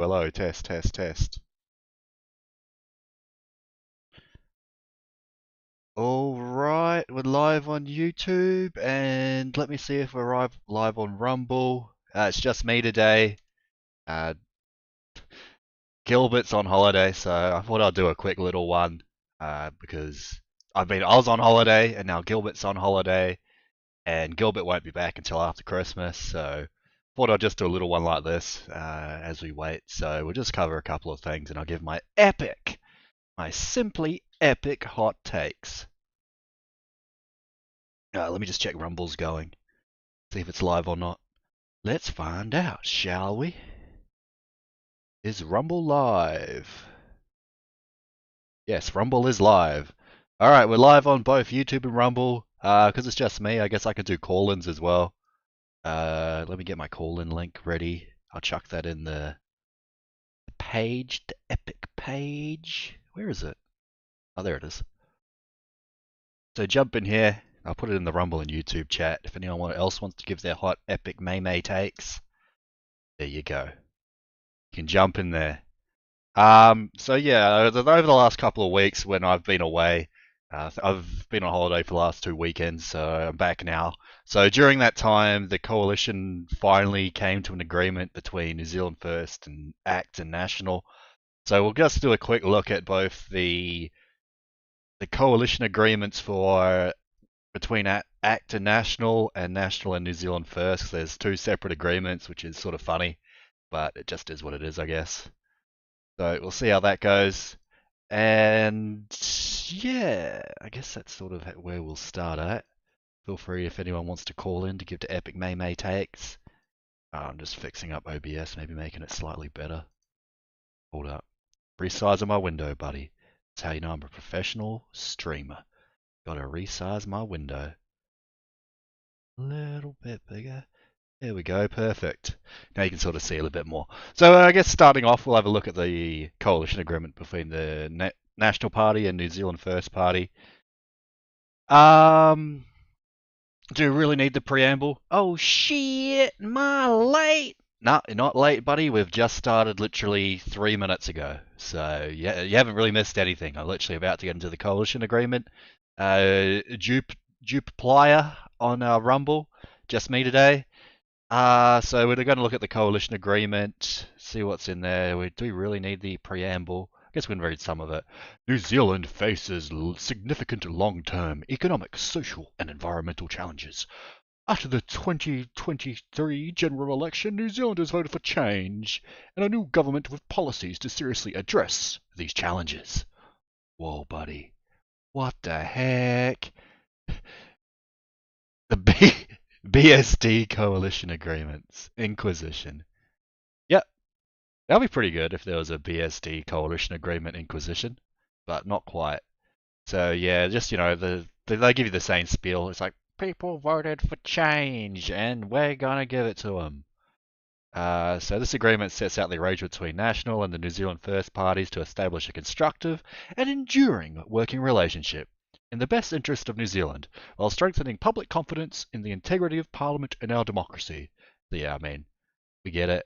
Hello, test, test, test. Alright, we're live on YouTube, and let me see if we're live on Rumble. It's just me today. Uh, Gilbert's on holiday, so I thought I'd do a quick little one, because I was on holiday, and now Gilbert's on holiday, and Gilbert won't be back until after Christmas, so thought I'd just do a little one like this, as we wait. So we'll just cover a couple of things, and I'll give my simply epic hot takes. Let me just check Rumble's going. See if it's live or not. Let's find out, shall we? Is Rumble live? Yes, Rumble is live. Alright, we're live on both YouTube and Rumble. Because it's just me, I guess I could do call-ins as well. Let me get my call-in link ready. I'll chuck that in the page, the epic page. Where is it? Oh, there it is. So jump in here. I'll put it in the Rumble and YouTube chat. If anyone else wants to give their hot epic May takes, there you go. You can jump in there. So yeah, over the last couple of weeks when I've been away, I've been on holiday for the last 2 weekends, so I'm back now. So during that time, the coalition finally came to an agreement between New Zealand First and ACT and National. So we'll just do a quick look at both the coalition agreements for between ACT and National and New Zealand First. There's two separate agreements, which is sort of funny, but it just is what it is, I guess. So we'll see how that goes. And yeah, I guess that's sort of where we'll start at. Feel free if anyone wants to call in to give to epic May takes. I'm just fixing up OBS, maybe making it slightly better. Hold up. Resize my window, buddy. That's how you know I'm a professional streamer. Gotta resize my window. A little bit bigger. There we go, perfect. Now you can sort of see a little bit more. So I guess starting off, we'll have a look at the coalition agreement between the National Party and New Zealand First Party. Do you really need the preamble? Oh shit, am I late? No, you're not late, buddy. We've just started literally 3 minutes ago. So yeah, you haven't really missed anything. I'm literally about to get into the coalition agreement. Dupe Plier on Rumble. Just me today. So we're going to look at the coalition agreement, see what's in there. Do we really need the preamble? I guess we can read some of it. New Zealand faces significant long-term economic, social, and environmental challenges. After the 2023 general election, New Zealanders voted for change and a new government with policies to seriously address these challenges. Whoa, buddy. What the heck? The BSD coalition agreements. Inquisition. Yep. That'd be pretty good if there was a BSD coalition agreement Inquisition, but not quite. So yeah, just they give you the same spiel. It's like people voted for change, and we're gonna give it to them. So this agreement sets out the arrangement between National and the New Zealand First parties to establish a constructive and enduring working relationship in the best interest of New Zealand, while strengthening public confidence in the integrity of Parliament and our democracy. Yeah, I mean, we get it.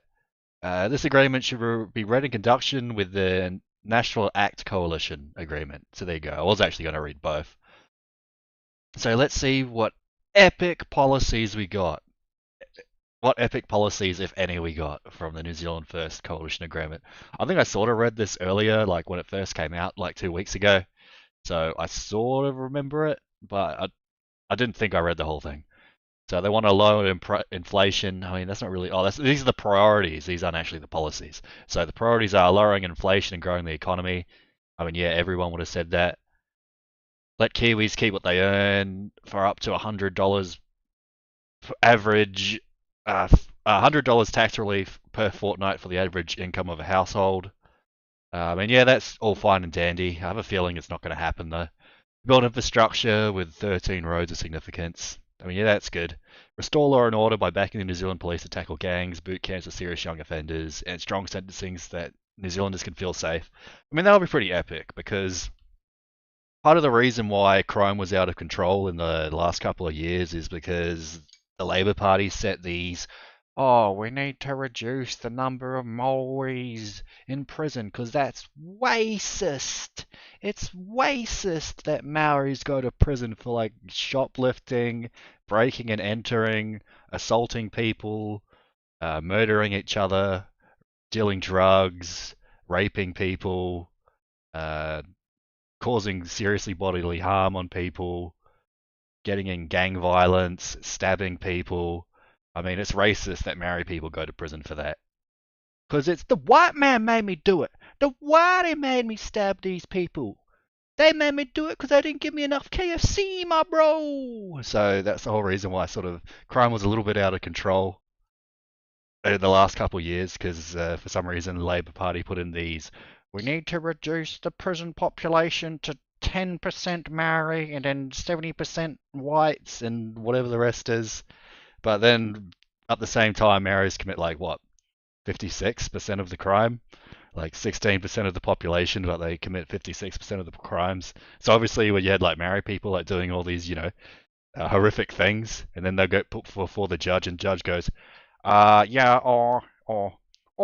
This agreement should be read in conjunction with the National ACT Coalition Agreement. So there you go. I was actually going to read both. So let's see what epic policies we got. What epic policies, if any, we got from the New Zealand First Coalition Agreement. I think I sort of read this earlier, like when it first came out, like 2 weeks ago. So I sort of remember it, but I didn't think I read the whole thing. So they want to lower inflation. I mean, that's not really. These are the priorities. These aren't actually the policies. So the priorities are lowering inflation and growing the economy. I mean, yeah, everyone would have said that. Let Kiwis keep what they earn for up to $100 average. $100 tax relief per fortnight for the average income of a household. I mean, yeah, that's all fine and dandy. I have a feeling it's not going to happen though. Build infrastructure with 13 roads of significance. I mean, yeah, that's good. Restore law and order by backing the New Zealand police to tackle gangs, boot camps for serious young offenders, and strong sentencing so that New Zealanders can feel safe. I mean, that'll be pretty epic because part of the reason why crime was out of control in the last couple of years is because the Labour Party set these oh, we need to reduce the number of Maoris in prison because that's racist. It's racist that Maoris go to prison for like shoplifting, breaking and entering, assaulting people, murdering each other, dealing drugs, raping people, uh, causing seriously bodily harm on people, getting in gang violence, stabbing people. I mean, it's racist that Maori people go to prison for that. Because it's the white man made me do it. The whitey made me stab these people. They made me do it because they didn't give me enough KFC, my bro. So that's the whole reason why sort of crime was a little bit out of control in the last couple of years because for some reason the Labour Party put in these. We need to reduce the prison population to 10% Maori and then 70% whites and whatever the rest is. But then at the same time, Maoris commit like what, 56% of the crime? Like 16% of the population, but they commit 56% of the crimes. So obviously, when you had like Maori people like doing all these, horrific things, and then they get put before the judge, and judge goes, yeah,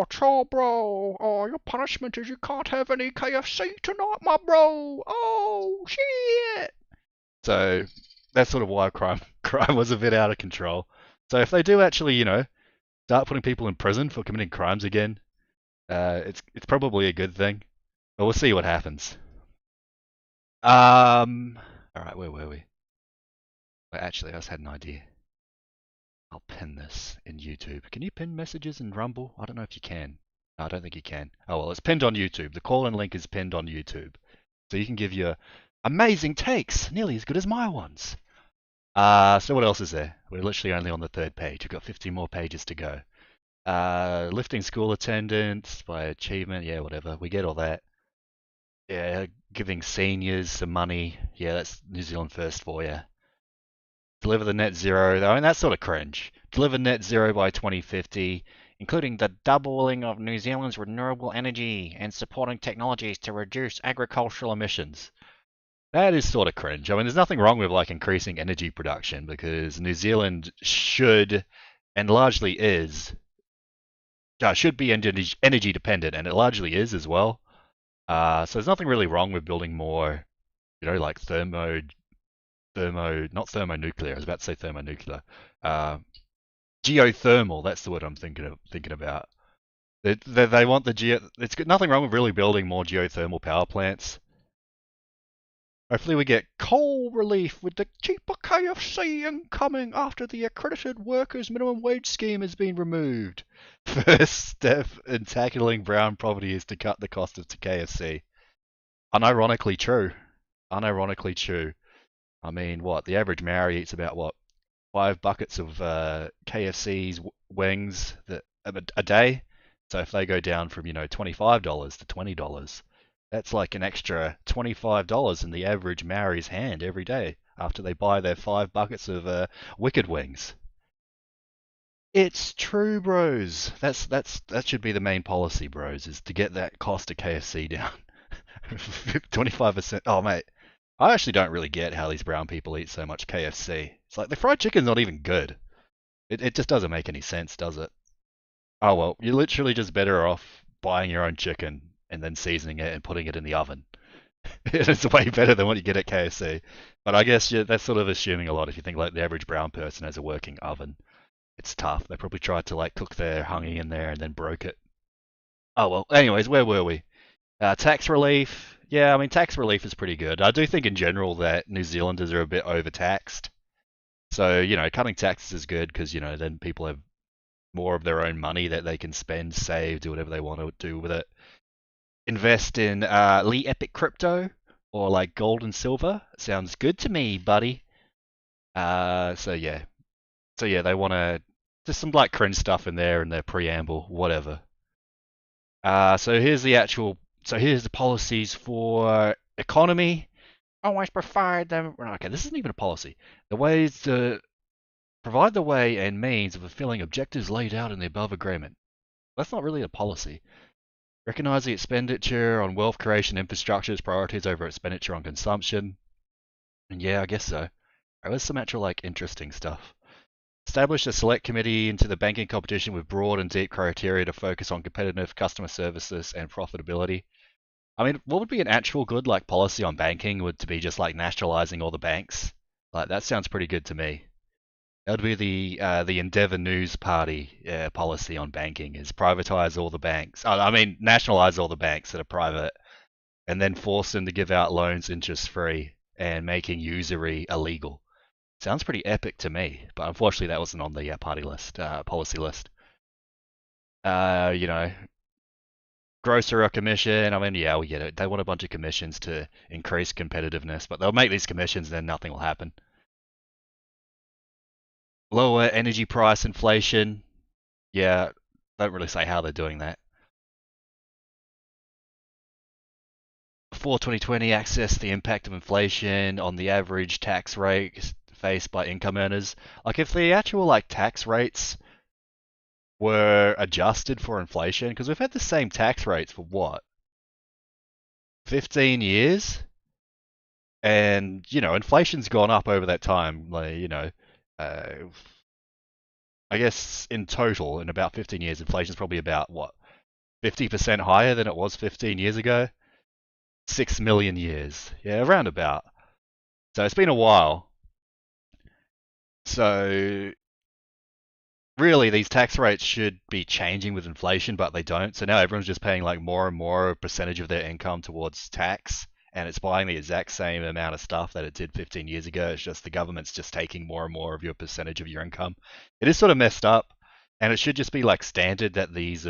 chill, bro. Your punishment is you can't have any KFC tonight, my bro. Oh, shit. So that's sort of why crime was a bit out of control. So if they do actually, start putting people in prison for committing crimes again, it's probably a good thing. But we'll see what happens. All right, where were we? Wait, actually, I just had an idea. I'll pin this in YouTube. Can you pin messages in Rumble? I don't know if you can. No, I don't think you can. Oh well, it's pinned on YouTube. The call-in link is pinned on YouTube, so you can give your amazing takes, nearly as good as my ones. So what else is there? We're literally only on the third page. We've got 50 more pages to go. Lifting school attendance by achievement, yeah, whatever. We get all that. Yeah, giving seniors some money. Yeah, that's New Zealand first for you. Deliver the net zero. I mean, that's sort of cringe. Deliver net zero by 2050, including the doubling of New Zealand's renewable energy and supporting technologies to reduce agricultural emissions. That is sort of cringe. I mean, there's nothing wrong with like increasing energy production because New Zealand should and largely is should be energy dependent, and it largely is as well. So there's nothing really wrong with building more, like not thermonuclear. I was about to say thermonuclear. Uh, Geothermal. That's the word I'm thinking about. They want the geo. It's got nothing wrong with really building more geothermal power plants. Hopefully we get coal relief with the cheaper KFC incoming after the accredited workers minimum wage scheme has been removed. First step in tackling brown poverty is to cut the cost of KFC. Unironically true. Unironically true. I mean, what? The average Maori eats about what? 5 buckets of KFC's wings a day. So if they go down from $25 to $20, that's like an extra $25 in the average Maori's hand every day after they buy their 5 buckets of wicked wings. It's true, bros. That should be the main policy, bros, is to get that cost of KFC down. 25%. Oh, mate. I actually don't really get how these brown people eat so much KFC. It's like the fried chicken's not even good. It just doesn't make any sense, does it? Oh well, you're literally just better off buying your own chicken and then seasoning it and putting it in the oven. It's way better than what you get at KFC. But I guess that's sort of assuming a lot if you think like the average brown person has a working oven. It's tough. They probably tried to like cook their honey in there and then broke it. Oh well. Anyways, where were we? Tax relief. Yeah, I mean tax relief is pretty good. I do think in general that New Zealanders are a bit overtaxed. So cutting taxes is good because then people have more of their own money that they can spend, save, do whatever they want to do with it. Invest in Lee Epic crypto or like gold and silver. Sounds good to me, buddy. So yeah, they want to just some like cringe stuff in there in their preamble, whatever. So here's the policies for economy. Always provide them. Okay, this isn't even a policy. The ways to provide the way and means of fulfilling objectives laid out in the above agreement. That's not really a policy. Recognise the expenditure on wealth creation infrastructure as priorities over expenditure on consumption. And yeah, I guess so. There's some actual like interesting stuff. Established a select committee into the banking competition with broad and deep criteria to focus on competitive customer services and profitability. I mean, what would be an actual good like policy on banking would to be just like nationalizing all the banks? Like that sounds pretty good to me. That would be the Endeavour News Party policy on banking is privatize all the banks. I mean, nationalize all the banks that are private, and then force them to give out loans interest free and making usury illegal. Sounds pretty epic to me, but unfortunately that wasn't on the party list, policy list. You know, grocer or commission. I mean, yeah, we get it. They want a bunch of commissions to increase competitiveness, but they'll make these commissions, then nothing will happen. Lower energy price inflation. Yeah, don't really say how they're doing that. Before 2020, access the impact of inflation on the average tax rate faced by income earners. Like, if the actual like tax rates were adjusted for inflation, because we've had the same tax rates for what, 15 years? And, inflation's gone up over that time. Like, uh, I guess in total, in about 15 years, inflation's probably about what, 50% higher than it was 15 years ago? 6 million years. Yeah, around about. So it's been a while. So really, these tax rates should be changing with inflation, but they don't. So now everyone's just paying like more and more percentage of their income towards tax, and it's buying the exact same amount of stuff that it did 15 years ago. It's just the government's just taking more and more of your percentage of your income. It is sort of messed up, and it should just be like standard that these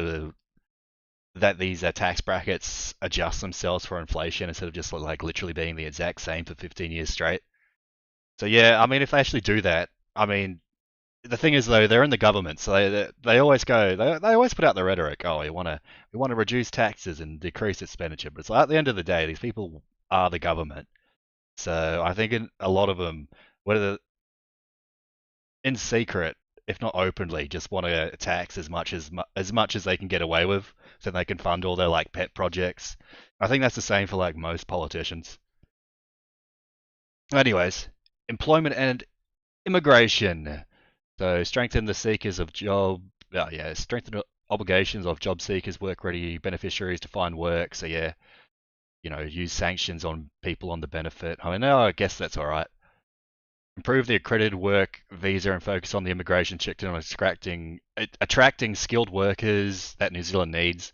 tax brackets adjust themselves for inflation instead of just like literally being the exact same for 15 years straight. So yeah, I mean, if they actually do that, I mean, the thing is though, they're in the government, so they always go, they always put out the rhetoric, oh, we want to reduce taxes and decrease expenditure, but it's like, at the end of the day, these people are the government. So I think a lot of them, whether in secret, if not openly, just want to tax as much as they can get away with, so they can fund all their like pet projects. I think that's the same for like most politicians. Anyways, employment and immigration. So strengthen the seekers of job. Yeah, strengthen the obligations of job seekers, work-ready beneficiaries to find work. So yeah, use sanctions on people on the benefit. I mean, no, I guess that's all right. Improve the accredited work visa and focus on the immigration check on attracting skilled workers that New Zealand needs.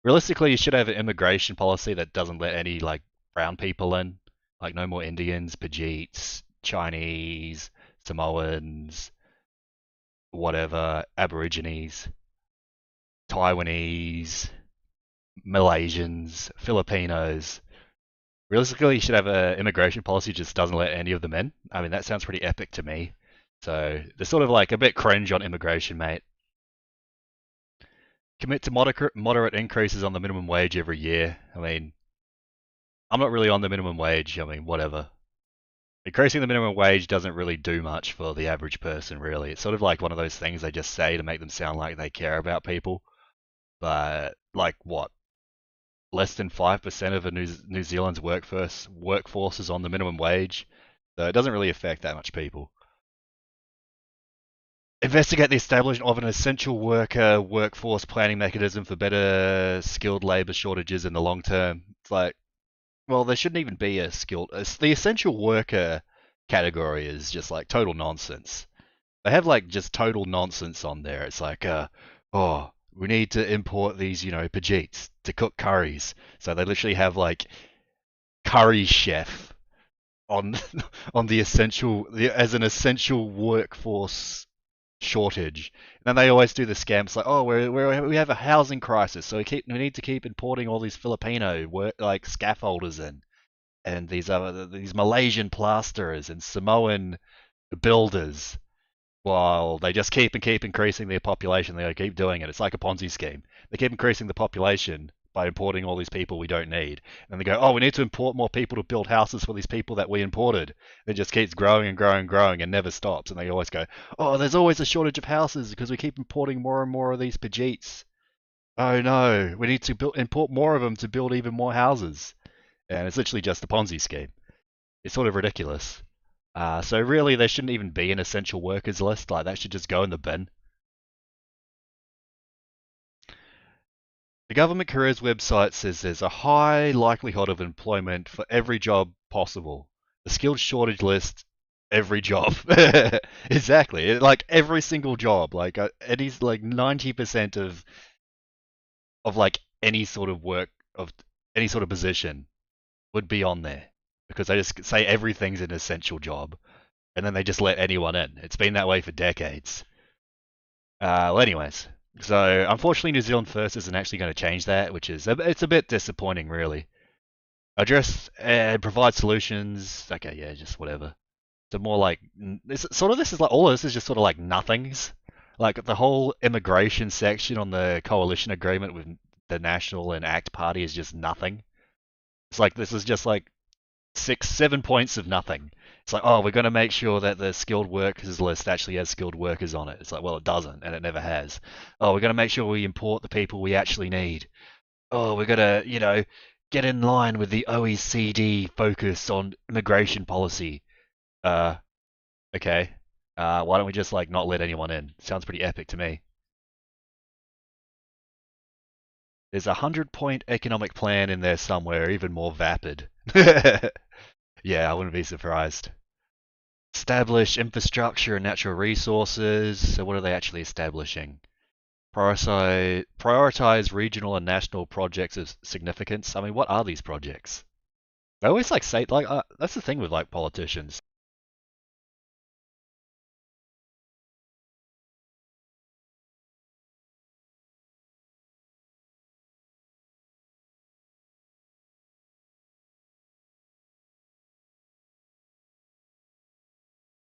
Realistically, you should have an immigration policy that doesn't let any like brown people in, like no more Indians, Pajeets, Chinese, Samoans, whatever, Aborigines, Taiwanese, Malaysians, Filipinos. Realistically, you should have an immigration policy that just doesn't let any of them in. I mean, that sounds pretty epic to me. So they're sort of like a bit cringe on immigration, mate. Commit to moderate increases on the minimum wage every year. I mean, I'm not really on the minimum wage. I mean, whatever. Increasing the minimum wage doesn't really do much for the average person, really. It's sort of like one of those things they just say to make them sound like they care about people. But like what? Less than 5% of a New Zealand's workforce is on the minimum wage, so it doesn't really affect that much people. Investigate the establishment of an essential worker workforce planning mechanism for better skilled labour shortages in the long term. It's like, well, there shouldn't even be the essential worker category is just like total nonsense. They have like just total nonsense on there. It's like, oh, we need to import these, Pajeets to cook curries. So they literally have like curry chef on on as an essential workforce shortage. And then they always do the scams like, oh, we have a housing crisis, so we need to keep importing all these Filipino work like scaffolders in, and these Malaysian plasterers and Samoan builders, while they just keep increasing their population. They keep doing it. It's like a Ponzi scheme. They keep increasing the population by importing all these people we don't need. And they go, oh, we need to import more people to build houses for these people that we imported. It just keeps growing and growing and growing and never stops. And they always go, oh, there's always a shortage of houses because we keep importing more and more of these Pajeets. Oh no, we need to import more of them to build even more houses. And it's literally just a Ponzi scheme. It's sort of ridiculous. So really, there shouldn't even be an essential workers list. Like that should just go in the bin. The government careers website says there's a high likelihood of employment for every job possible. The skilled shortage list, every job. Exactly. Like every single job. Like any like 90% of like any sort of work of any sort of position would be on there because they just say everything's an essential job and then they just let anyone in. It's been that way for decades. Well, anyways, so unfortunately, New Zealand First isn't actually going to change that, which is it's a bit disappointing, really. Address and provide solutions. Okay, yeah, just whatever. So more like this is like all of this is just sort of like nothings. Like the whole immigration section on the coalition agreement with the National and ACT Party is just nothing. It's like this is just like 7 points of nothing. It's like, oh, we're going to make sure that the skilled workers list actually has skilled workers on it. It's like, well, it doesn't, and it never has. Oh, we're going to make sure we import the people we actually need. Oh, we're going to, get in line with the OECD focus on immigration policy. Uh, okay. Why don't we just like not let anyone in? Sounds pretty epic to me. There's a 100-point economic plan in there somewhere, even more vapid. Yeah, I wouldn't be surprised. Establish infrastructure and natural resources. So what are they actually establishing? Prioritize regional and national projects of significance. I mean, what are these projects? I always like say like that's the thing with like politicians.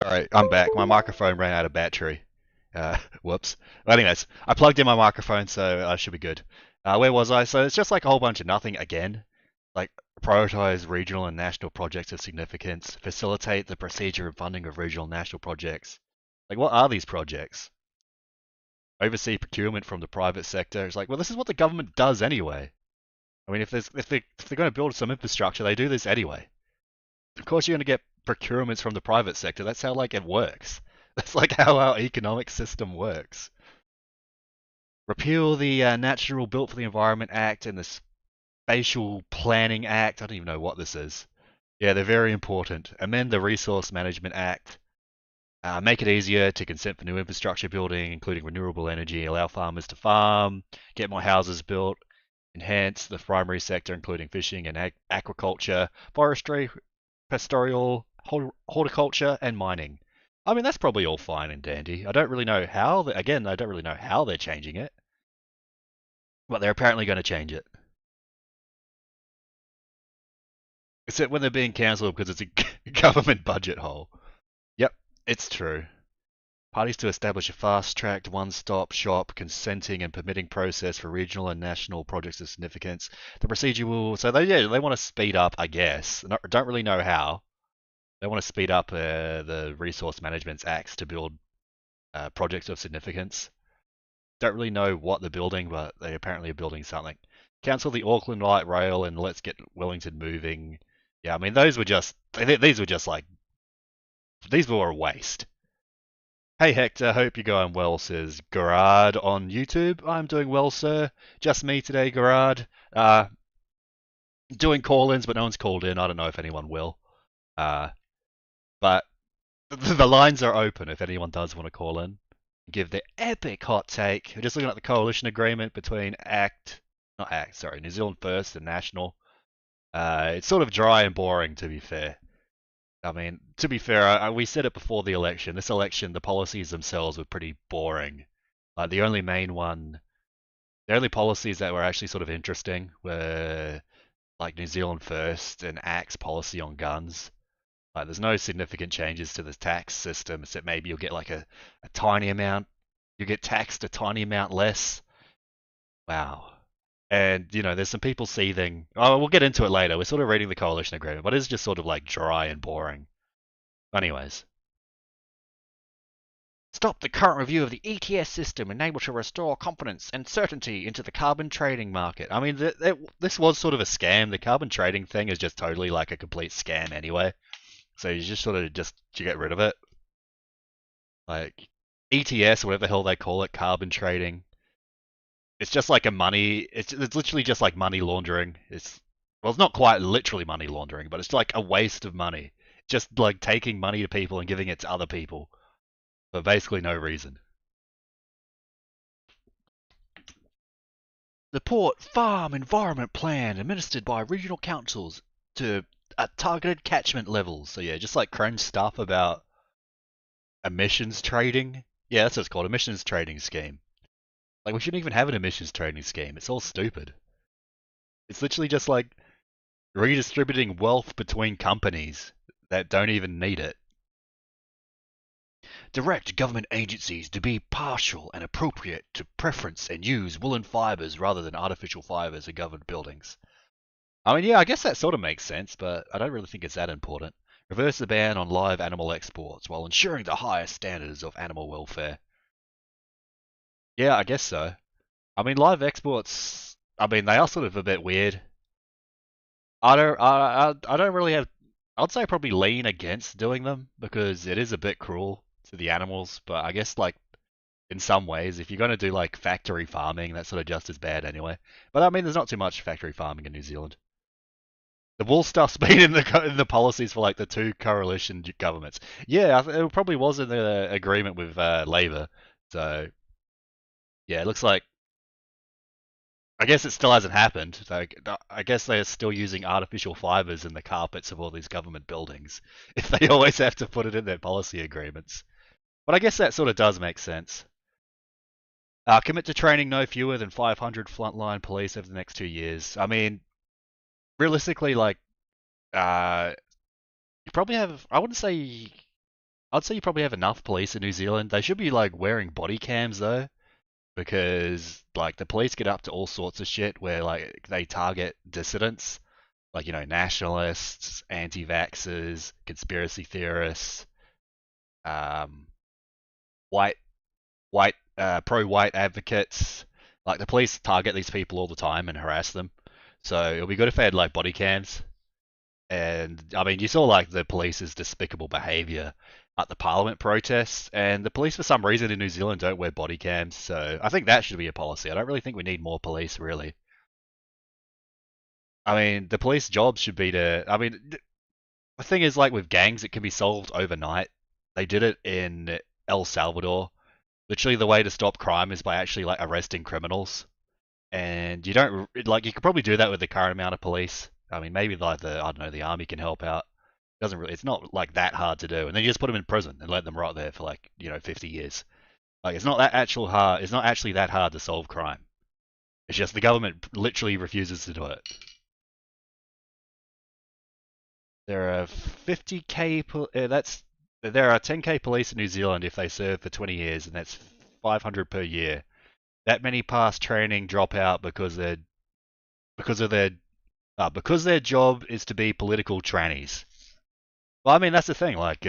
All right, I'm back. My microphone ran out of battery. Whoops. Well, anyways, I plugged in my microphone, so I should be good. Where was I? So it's just like a whole bunch of nothing again. Like prioritize regional and national projects of significance, facilitate the procedure and funding of regional and national projects. Like, what are these projects? Oversee procurement from the private sector. It's like, well, this is what the government does anyway. I mean, if they're going to build some infrastructure, they do this anyway. Of course, you're going to get procurements from the private sector. That's how like it works. That's like how our economic system works. Repeal the Natural Built for the Environment Act and the Spatial Planning Act. I don't even know what this is. Yeah, they're very important. Amend the Resource Management Act. Make it easier to consent for new infrastructure building, including renewable energy. Allow farmers to farm. Get more houses built. Enhance the primary sector, including fishing and aquaculture, forestry, pastoral, horticulture, and mining. I mean, that's probably all fine and dandy. I don't really know how. Again, I don't really know how they're changing it, but they're apparently going to change it. Except when they're being cancelled because it's a government budget hole. Yep, it's true. Parties to establish a fast-tracked, one-stop shop consenting and permitting process for regional and national projects of significance. The procedure will. So they want to speed up, I guess. Don't really know how. They want to speed up the Resource Management Acts to build projects of significance. Don't really know what they're building, but they apparently are building something. Cancel the Auckland Light Rail and let's get Wellington moving. Yeah, I mean these were just like these were a waste. Hey Hector, hope you're going well, says Gerard on YouTube. I'm doing well, sir. Just me today, Gerard. Doing call-ins, but no one's called in. I don't know if anyone will. But the lines are open if anyone does want to call in. Give their epic hot take. We're just looking at the coalition agreement between New Zealand First and National. It's sort of dry and boring, to be fair. I mean, to be fair, we said it before the election. This election, the policies themselves were pretty boring. Like the only policies that were actually sort of interesting were like New Zealand First and ACT's policy on guns. Like, there's no significant changes to the tax system, except maybe you'll get like a tiny amount. You get taxed a tiny amount less. Wow. And, there's some people seething. Oh, we'll get into it later. We're sort of reading the coalition agreement, but it's just sort of like dry and boring. Anyways. Stop the current review of the ETS system, enable to restore confidence and certainty into the carbon trading market. I mean, this was sort of a scam. The carbon trading thing is just totally like a complete scam anyway. So you just sort of just you get rid of it. Like ETS, or whatever the hell they call it, carbon trading. It's just like a money. It's literally just like money laundering. It's not quite literally money laundering, but it's like a waste of money. Just like taking money to people and giving it to other people for basically no reason. The Port Farm Environment Plan, administered by regional councils to targeted catchment levels. So yeah, just like cringe stuff about emissions trading. Yeah, that's what it's called, emissions trading scheme. Like we shouldn't even have an emissions trading scheme. It's all stupid. It's literally just like redistributing wealth between companies that don't even need it. Direct government agencies to be partial and appropriate to preference and use woolen fibers rather than artificial fibers in government buildings. I mean, yeah, I guess that sort of makes sense, but I don't really think it's that important. Reverse the ban on live animal exports while ensuring the highest standards of animal welfare. Yeah, I guess so. I mean, live exports, I mean, they are sort of a bit weird. I don't really have. I'd say probably lean against doing them because it is a bit cruel to the animals. But I guess like in some ways, if you're going to do like factory farming, that's sort of just as bad anyway. But I mean, there's not too much factory farming in New Zealand. The wool stuff's been in the policies for like the two coalition governments. Yeah, it probably was in the agreement with Labour. So yeah, it looks like I guess it still hasn't happened. Like, I guess they're still using artificial fibers in the carpets of all these government buildings if they always have to put it in their policy agreements. But I guess that sort of does make sense. Commit to training no fewer than 500 frontline police over the next 2 years. I mean, realistically, like, uh, you probably have. I wouldn't say. I'd say you probably have enough police in New Zealand. They should be like wearing body cams though, because like the police get up to all sorts of shit where like they target dissidents, like nationalists, anti-vaxxers, conspiracy theorists, um, white pro-white advocates. Like the police target these people all the time and harass them. So it'll be good if they had like body cams. And I mean, you saw like the police's despicable behaviour at the Parliament protests, and the police for some reason in New Zealand don't wear body cams. So I think that should be a policy. I don't really think we need more police, really. I mean, the police job should be to. I mean, the thing is, like with gangs, it can be solved overnight. They did it in El Salvador. Literally, the way to stop crime is by actually like arresting criminals. And you don't like you could probably do that with the current amount of police. I mean, maybe like the I don't know the army can help out. Doesn't really. It's not like that hard to do. And then you just put them in prison and let them rot there for like 50 years. Like it's not that actual hard. It's not actually that hard to solve crime. It's just the government literally refuses to do it. There are 50k. That's there are 10k police in New Zealand if they serve for 20 years, and that's 500 per year. That many pass training drop out because of their because their job is to be political trannies. Well, I mean that's the thing. Like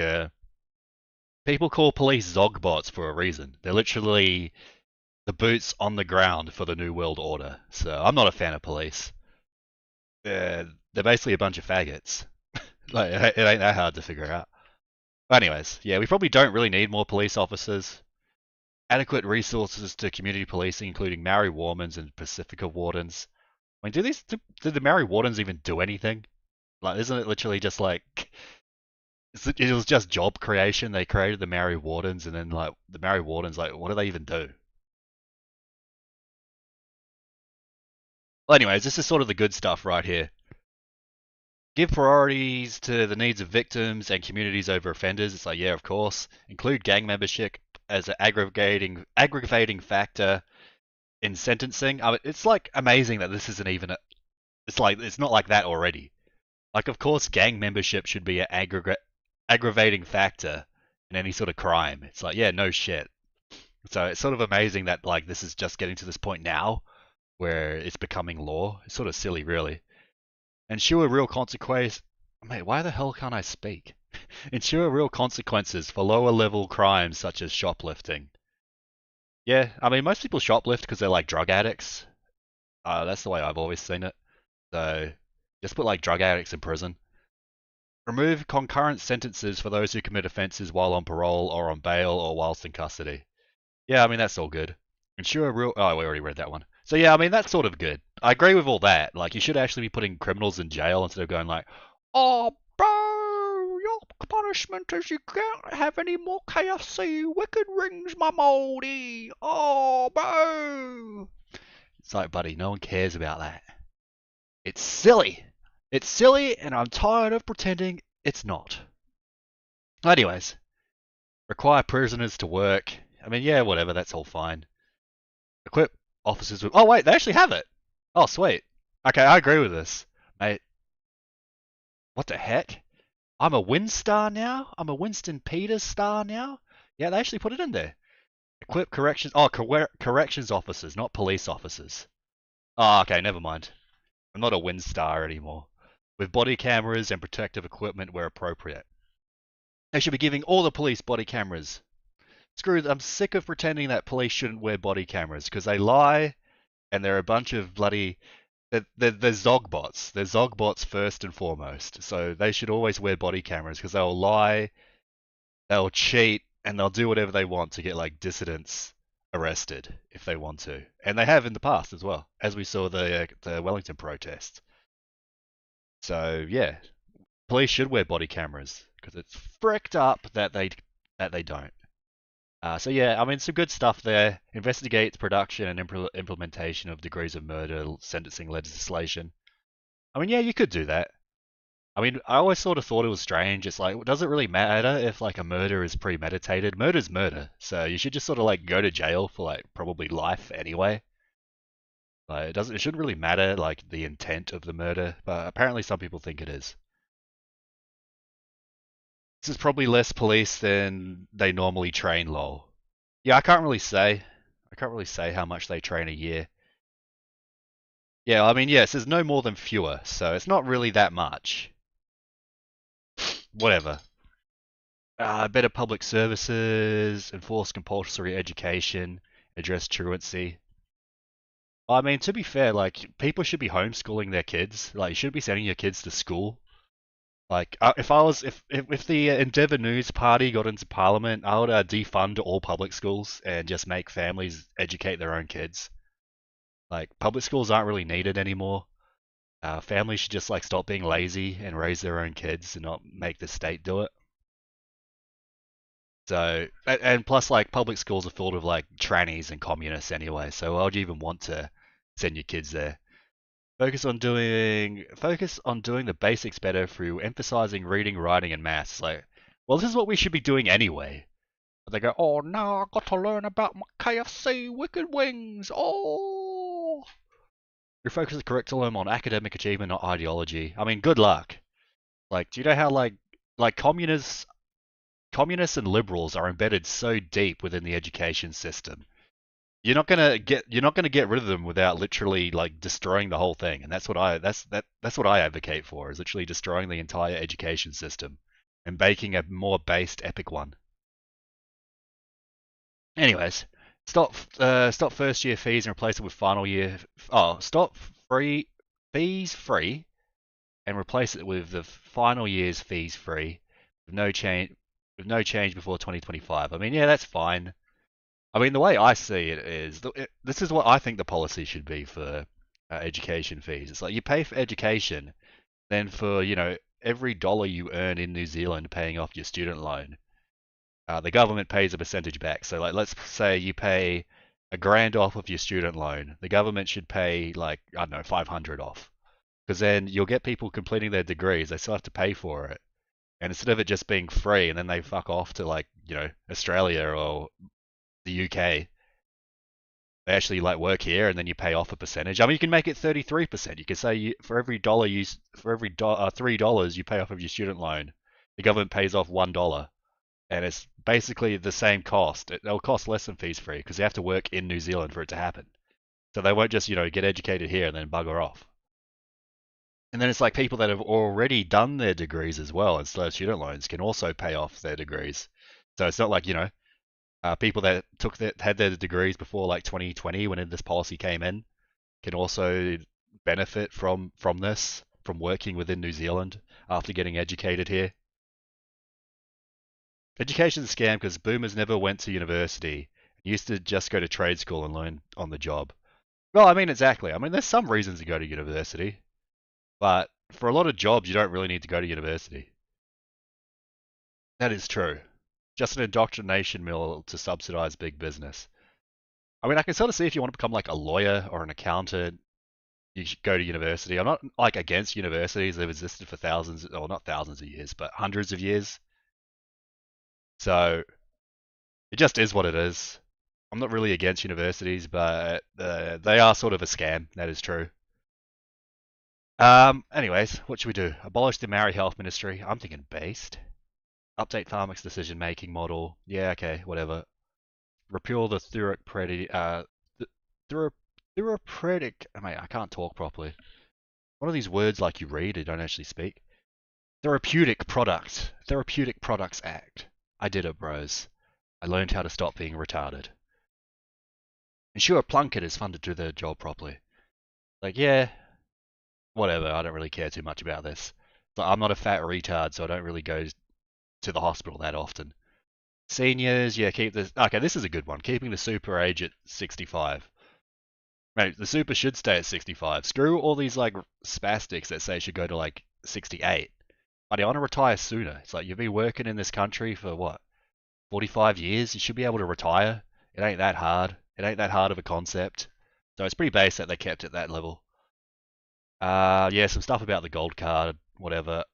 people call police Zogbots for a reason. They're literally the boots on the ground for the New World Order. So I'm not a fan of police. They're basically a bunch of faggots. Like it ain't that hard to figure out. But anyways, yeah, we probably don't really need more police officers. Adequate resources to community policing, including Maori Warmans and Pacifica Wardens. I mean, do the Maori Wardens even do anything? Like, isn't it literally just like it was just job creation? They created the Maori Wardens, and then like the Maori Wardens, like, what do they even do? Well, anyways, this is sort of the good stuff right here. Give priorities to the needs of victims and communities over offenders. It's like, yeah, of course. Include gang membership as an aggravating factor in sentencing. I mean, it's like amazing that this isn't even. It's like it's not like that already. Like, of course, gang membership should be an aggravating factor in any sort of crime. It's like, yeah, no shit. So it's sort of amazing that like this is just getting to this point now where it's becoming law. It's sort of silly, really. Ensure real consequence. Mate, why the hell can't I speak? Ensure real consequences for lower level crimes such as shoplifting. Yeah, I mean, most people shoplift because they're like drug addicts. That's the way I've always seen it. So just put like drug addicts in prison. Remove concurrent sentences for those who commit offences while on parole or on bail or whilst in custody. Yeah, I mean, that's all good. Ensure real. Oh, we already read that one. So, yeah, I mean, that's sort of good. I agree with all that. Like, you should actually be putting criminals in jail instead of going, like, oh, bro, your punishment is you can't have any more KFC wicked rings, my moldy. Oh, bro. It's like, buddy, no one cares about that. It's silly. It's silly, and I'm tired of pretending it's not. Anyways, require prisoners to work. I mean, yeah, whatever, that's all fine. Equip officers with. Oh, wait, they actually have it. Oh, sweet. Okay, I agree with this. Mate, what the heck? I'm a Win star now? I'm a Winston Peters star now? Yeah, they actually put it in there. Equip corrections. Oh, corrections officers, not police officers. Oh, okay, never mind. I'm not a Win star anymore. With body cameras and protective equipment where appropriate. They should be giving all the police body cameras. Screw it, I'm sick of pretending that police shouldn't wear body cameras because they lie and they're a bunch of bloody. They're Zogbots. They're Zogbots first and foremost. So they should always wear body cameras because they'll lie, they'll cheat, and they'll do whatever they want to get like dissidents arrested if they want to. And they have in the past as well, as we saw the Wellington protests. So yeah, police should wear body cameras because it's fricked up that they don't. So yeah, I mean, some good stuff there. Investigates production and implementation of degrees of murder sentencing legislation. I mean, yeah, you could do that. I mean, I always sort of thought it was strange. It's like, does it really matter if like a murder is premeditated? Murder's murder, so you should just sort of like go to jail for like probably life anyway. Like, it shouldn't really matter like the intent of the murder, but apparently some people think it is. This is probably less police than they normally train, lol. Yeah, I can't really say. I can't really say how much they train a year. Yeah, I mean, yes, there's no more than fewer, so it's not really that much. Whatever. Better public services, enforce compulsory education, address truancy. I mean, to be fair, like, people should be homeschooling their kids. Like, you should be sending your kids to school. Like, if the Endeavour News Party got into Parliament, I would defund all public schools and just make families educate their own kids. Like, public schools aren't really needed anymore. Families should just like stop being lazy and raise their own kids and not make the state do it. So, and plus, like public schools are filled with like trannies and communists anyway. So, why would you even want to send your kids there? Focus on doing the basics better through emphasizing reading, writing, and maths. Like, well, this is what we should be doing anyway. But they go, oh no, I got to learn about my KFC wicked wings. Oh, refocus the curriculum on academic achievement, not ideology. I mean, good luck. Like, do you know how like communists and liberals are embedded so deep within the education system? You're not gonna get rid of them without literally like destroying the whole thing. And that's what I advocate for, is literally destroying the entire education system and making a more based epic one. Anyways, stop first year fees and replace it with final year. Oh, stop free fees free and replace it with the final year's fees free with no change before 2025. I mean, yeah, that's fine. I mean, the way I see it is this is what I think the policy should be for education fees. It's like you pay for education, then for every dollar you earn in New Zealand paying off your student loan, the government pays a percentage back. So like, let's say you pay $1,000 off of your student loan, the government should pay like, I don't know, 500 off, because then you'll get people completing their degrees. They still have to pay for it, and instead of it just being free and then they fuck off to like Australia or the UK, they actually like work here and then you pay off a percentage. I mean, you can make it 33%. You can say for every dollar $3 you pay off of your student loan, the government pays off $1, and it's basically the same cost. It'll cost less than fees free because they have to work in New Zealand for it to happen. So they won't just get educated here and then bugger off. And then it's like people that have already done their degrees as well and still have student loans can also pay off their degrees. So it's not like people that had their degrees before like 2020 when this policy came in can also benefit from from working within New Zealand after getting educated here. Education's a scam because boomers never went to university. Used to just go to trade school and learn on the job. Well, I mean, exactly. I mean, there's some reasons to go to university, but for a lot of jobs, you don't really need to go to university. That is true. Just an indoctrination mill to subsidize big business. I mean, I can sort of see if you want to become like a lawyer or an accountant, you should go to university. I'm not like against universities. They've existed for thousands, or not thousands of years, but hundreds of years. So it just is what it is. I'm not really against universities, but they are sort of a scam. That is true. Anyways, what should we do? Abolish the Maori Health Ministry. I'm thinking based. Update Pharmac's decision-making model. Yeah, okay, whatever. Repeal the therapeutic. I can't talk properly. What are these words like you read? You don't actually speak. Therapeutic Products Act. I did it, bros. I learned how to stop being retarded. Ensure Plunkett is funded to do their job properly. Like, yeah, whatever. I don't really care too much about this. But I'm not a fat retard, so I don't really go to the hospital that often. Seniors, yeah, keep this. Okay, this is a good one. Keeping the super age at 65. Mate, the super should stay at 65. Screw all these like spastics that say it should go to like 68. I want to retire sooner. It's like you've been working in this country for what, 45 years? You should be able to retire. It ain't that hard. It ain't that hard of a concept. So it's pretty base that they kept it that level. Yeah, some stuff about the gold card, whatever.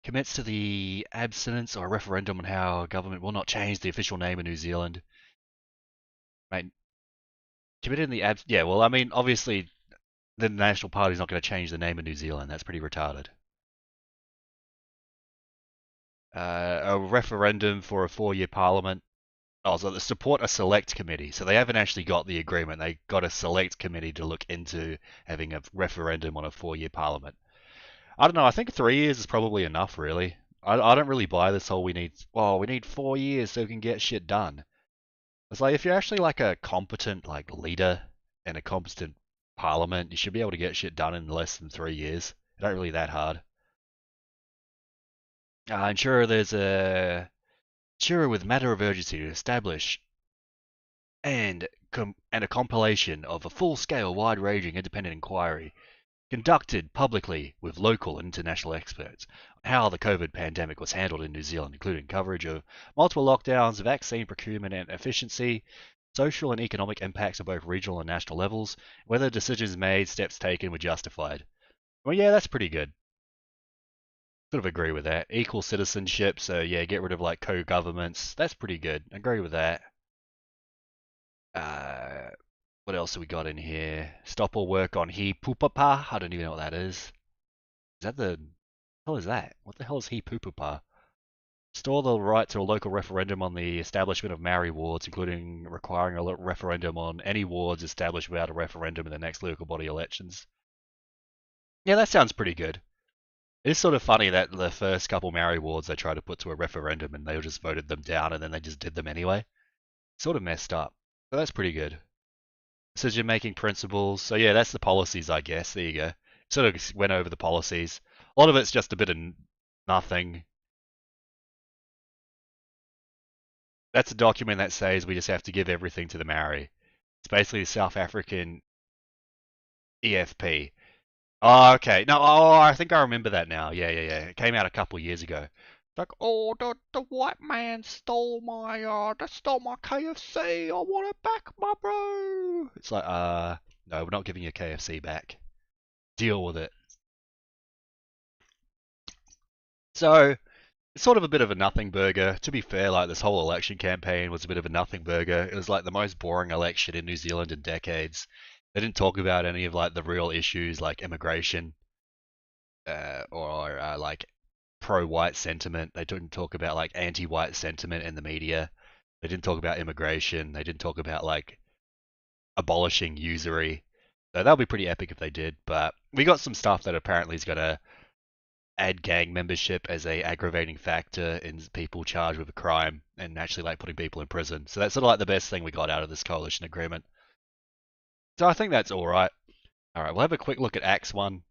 Commits to the abstinence or referendum on how government will not change the official name of New Zealand. Mate, committed in the yeah, well, I mean, obviously, the National Party's not going to change the name of New Zealand. That's pretty retarded. A referendum for a 4-year parliament. Oh, so they support a select committee. So they haven't actually got the agreement. They got a select committee to look into having a referendum on a 4-year parliament. I don't know. I think 3 years is probably enough, really. I don't really buy this whole we need 4 years so we can get shit done. It's like if you're actually like a competent like leader and a competent parliament, you should be able to get shit done in less than 3 years. It ain't really that hard. Ensure there's a ensure with matter of urgency to establish and a compilation of a full-scale, wide-ranging independent inquiry conducted publicly with local and international experts on how the COVID pandemic was handled in New Zealand, including coverage of multiple lockdowns, vaccine procurement and efficiency, social and economic impacts on both regional and national levels, whether decisions made, steps taken were justified. Well, yeah, that's pretty good. Sort of agree with that. Equal citizenship, so yeah, get rid of like co-governments. That's pretty good. Agree with that. Uh, what else have we got in here? Stop all work on he pupapa. I don't even know what that is. Is that the hell is that? What the hell is he pupapa? Restore the right to a local referendum on the establishment of Maori wards, including requiring a referendum on any wards established without a referendum in the next local body elections. Yeah, that sounds pretty good. It is sort of funny that the first couple Maori wards they tried to put to a referendum and they just voted them down and then they just did them anyway. Sort of messed up. But that's pretty good. Decision making principles. So yeah, that's the policies, I guess. There you go. Sort of went over the policies. A lot of it's just a bit of nothing. That's a document that says we just have to give everything to the Maori. It's basically South African EFP. Oh, okay. No, oh, I think I remember that now. Yeah. It came out a couple of years ago. It's like, oh, the white man stole my KFC. I want it back, my bro. It's like, no, we're not giving your KFC back. Deal with it. So, it's sort of a bit of a nothing burger. To be fair, like this whole election campaign was a bit of a nothing burger. It was like the most boring election in New Zealand in decades. They didn't talk about any of like the real issues like immigration, or like pro-white sentiment. They didn't talk about like anti-white sentiment in the media. They didn't talk about immigration. They didn't talk about like abolishing usury. So that would be pretty epic if they did. But we got some stuff that apparently is gonna add gang membership as a aggravating factor in people charged with a crime and actually like putting people in prison. So that's sort of like the best thing we got out of this coalition agreement. So I think that's all right. All right, we'll have a quick look at Acts 1.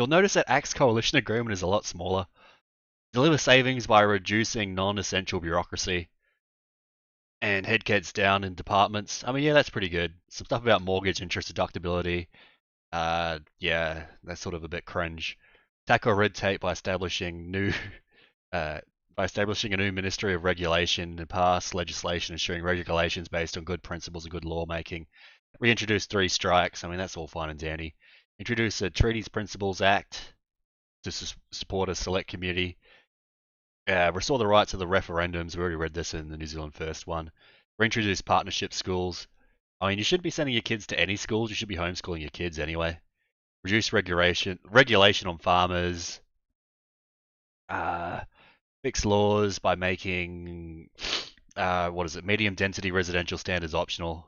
You'll notice that Act's coalition agreement is a lot smaller. Deliver savings by reducing non-essential bureaucracy and headcounts down in departments. I mean, yeah, that's pretty good. Some stuff about mortgage interest deductibility. Yeah, that's sort of a bit cringe. Tackle red tape by establishing new, uh, by establishing a new Ministry of Regulation and pass legislation ensuring regulations based on good principles and good lawmaking. Reintroduce 3 strikes. I mean, that's all fine and dandy. Introduce a Treaties Principles Act to support a select community. Restore the rights of the referendums. We already read this in the New Zealand First one. Reintroduce partnership schools. I mean, you shouldn't be sending your kids to any schools. You should be homeschooling your kids anyway. Reduce regulation on farmers. Uh, Fix laws by making what is it? Medium density residential standards optional.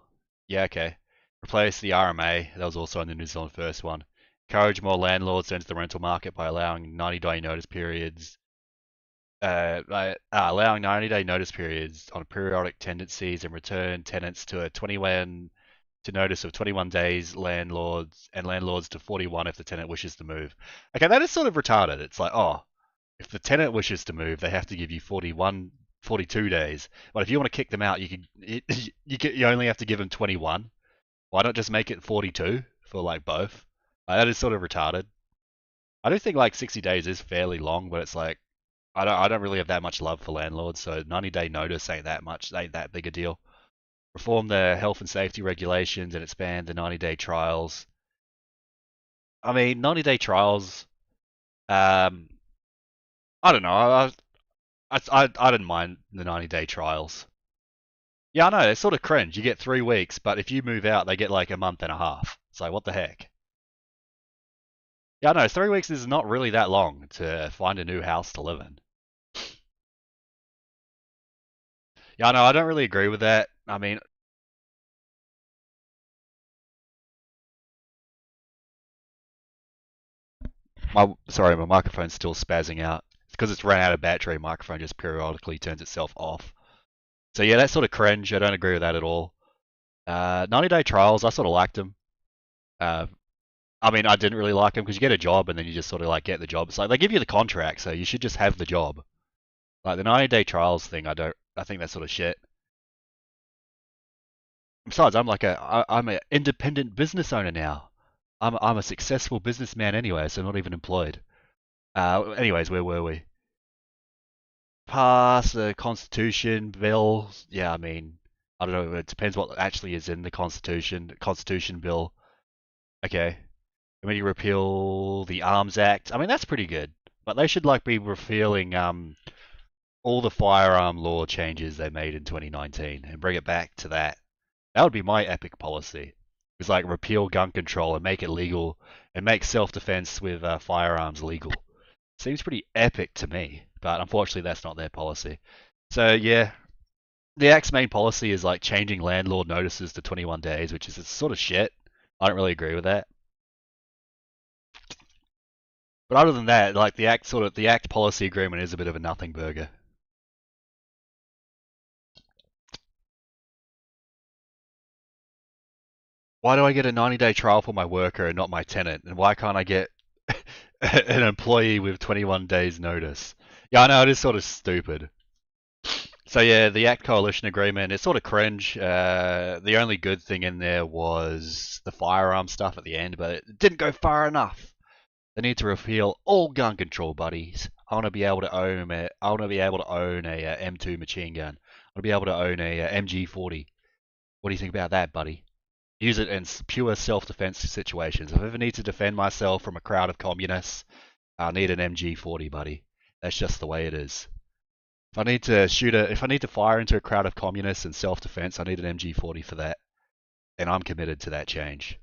Yeah, okay. Replace the RMA. That was also in the New Zealand First one. Encourage more landlords to enter the rental market by allowing 90-day notice periods. Allowing 90-day notice periods on periodic tenancies and return tenants to a 21 to notice of 21 days landlords to 41 if the tenant wishes to move. Okay, that is sort of retarded. It's like, oh, if the tenant wishes to move, they have to give you 42 days. But if you want to kick them out, you only have to give them 21. Why not just make it 42 for like both? That is sort of retarded. I do think like 60 days is fairly long, but it's like I don't really have that much love for landlords, so 90-day notice ain't that big a deal. Reform the health and safety regulations and expand the 90-day trials. I mean, 90-day trials. Um, I don't know. I didn't mind the 90-day trials. Yeah, I know. It's sort of cringe. You get 3 weeks, but if you move out, they get like a month and a half. It's like, what the heck? Yeah, I know. 3 weeks is not really that long to find a new house to live in. Yeah, I know. I don't really agree with that. I mean, my microphone's still spazzing out. It's because it's run out of battery. Microphone just periodically turns itself off. So yeah, that's sort of cringe. I don't agree with that at all. 90-day trials, I sort of liked them. Uh, I mean, I didn't really like them because you get a job and then you just sort of like get the job. It's like they give you the contract, so you should just have the job. Like the 90-day trials thing, I think that's sort of shit. Besides, I'm an independent business owner now. I'm a successful businessman anyway, so I'm not even employed. Anyways, where were we? Pass the Constitution bill. Yeah, I mean, I don't know. It depends what actually is in the Constitution. Constitution bill. Okay. Maybe repeal the Arms Act. I mean, that's pretty good. But they should like be repealing all the firearm law changes they made in 2019 and bring it back to that. That would be my epic policy. It's like repeal gun control and make it legal and make self-defense with firearms legal. Seems pretty epic to me, but unfortunately that's not their policy. So yeah, the Act's main policy is like changing landlord notices to 21 days, which is sort of shit. I don't really agree with that. But other than that, like the Act policy agreement is a bit of a nothing burger. Why do I get a 90-day trial for my worker and not my tenant? And why can't I get an employee with 21 days notice? Yeah, I know it is sort of stupid. So yeah, the Act Coalition Agreement is sort of cringe. The only good thing in there was the firearm stuff at the end, but it didn't go far enough. They need to repeal all gun control, buddies. I want to be able to own a. I want to be able to own a M2 machine gun. I want to be able to own a MG40. What do you think about that, buddy? Use it in pure self-defense situations. If I ever need to defend myself from a crowd of communists, I need an MG40, buddy. That's just the way it is. If I need to fire into a crowd of communists in self-defense, I need an MG40 for that, and I'm committed to that change.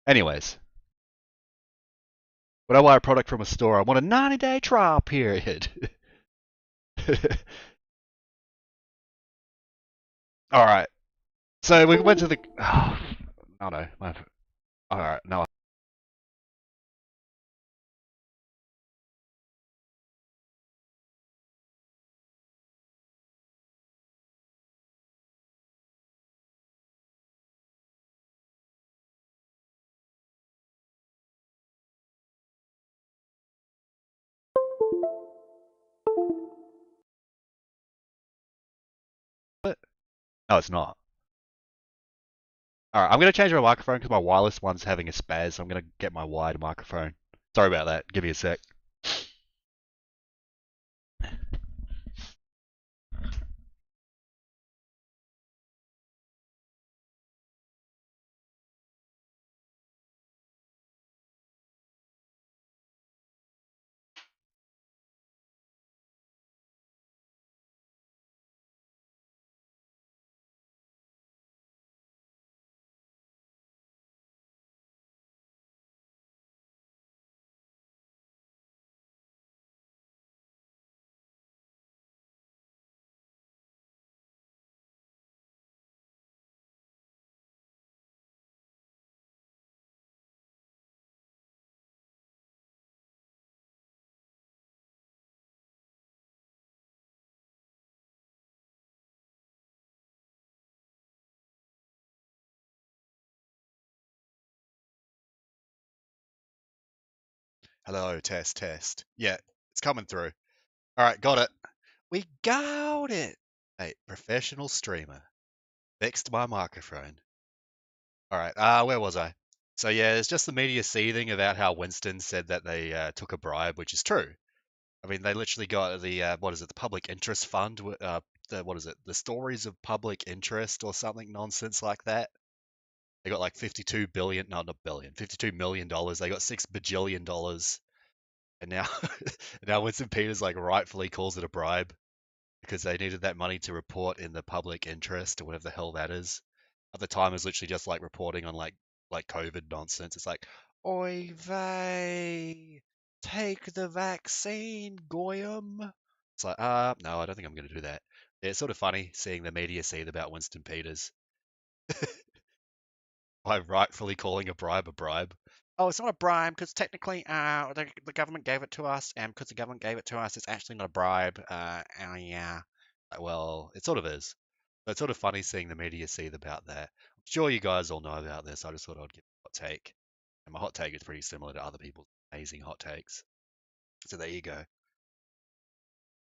Anyways, when I buy a product from a store, I want a 90-day trial period. All right, so we went to the. Oh no, all right, no, No, it's not. All right, I'm gonna change my microphone because my wireless one's having a spaz. So I'm gonna get my wired microphone. Sorry about that. Give me a sec. Hello, test, test. Yeah, it's coming through. All right, got it. We got it. Hey, professional streamer. Fixed my microphone. All right, where was I? So yeah, it's just the media seething about how Winston said that they took a bribe, which is true. I mean, they literally got the what is it, the Public Interest Fund, the what is it, the Stories of Public Interest or something nonsense like that. They got like 52 billion, no, not billion, 52 million dollars. They got $6 bajillion, and now now Winston Peters like rightfully calls it a bribe because they needed that money to report in the public interest or whatever the hell that is. At the time, it was literally just like reporting on like COVID nonsense. It's like, oy vey, take the vaccine, Goyam. It's like, no, I don't think I'm going to do that. Yeah, it's sort of funny seeing the media seethe about Winston Peters by rightfully calling a bribe a bribe. Oh, it's not a bribe because technically, the government gave it to us, and because the government gave it to us, it's actually not a bribe. Oh yeah. Well, it sort of is. But it's sort of funny seeing the media seethe about that. I'm sure you guys all know about this. I just thought I'd give a hot take. And my hot take is pretty similar to other people's amazing hot takes. So there you go.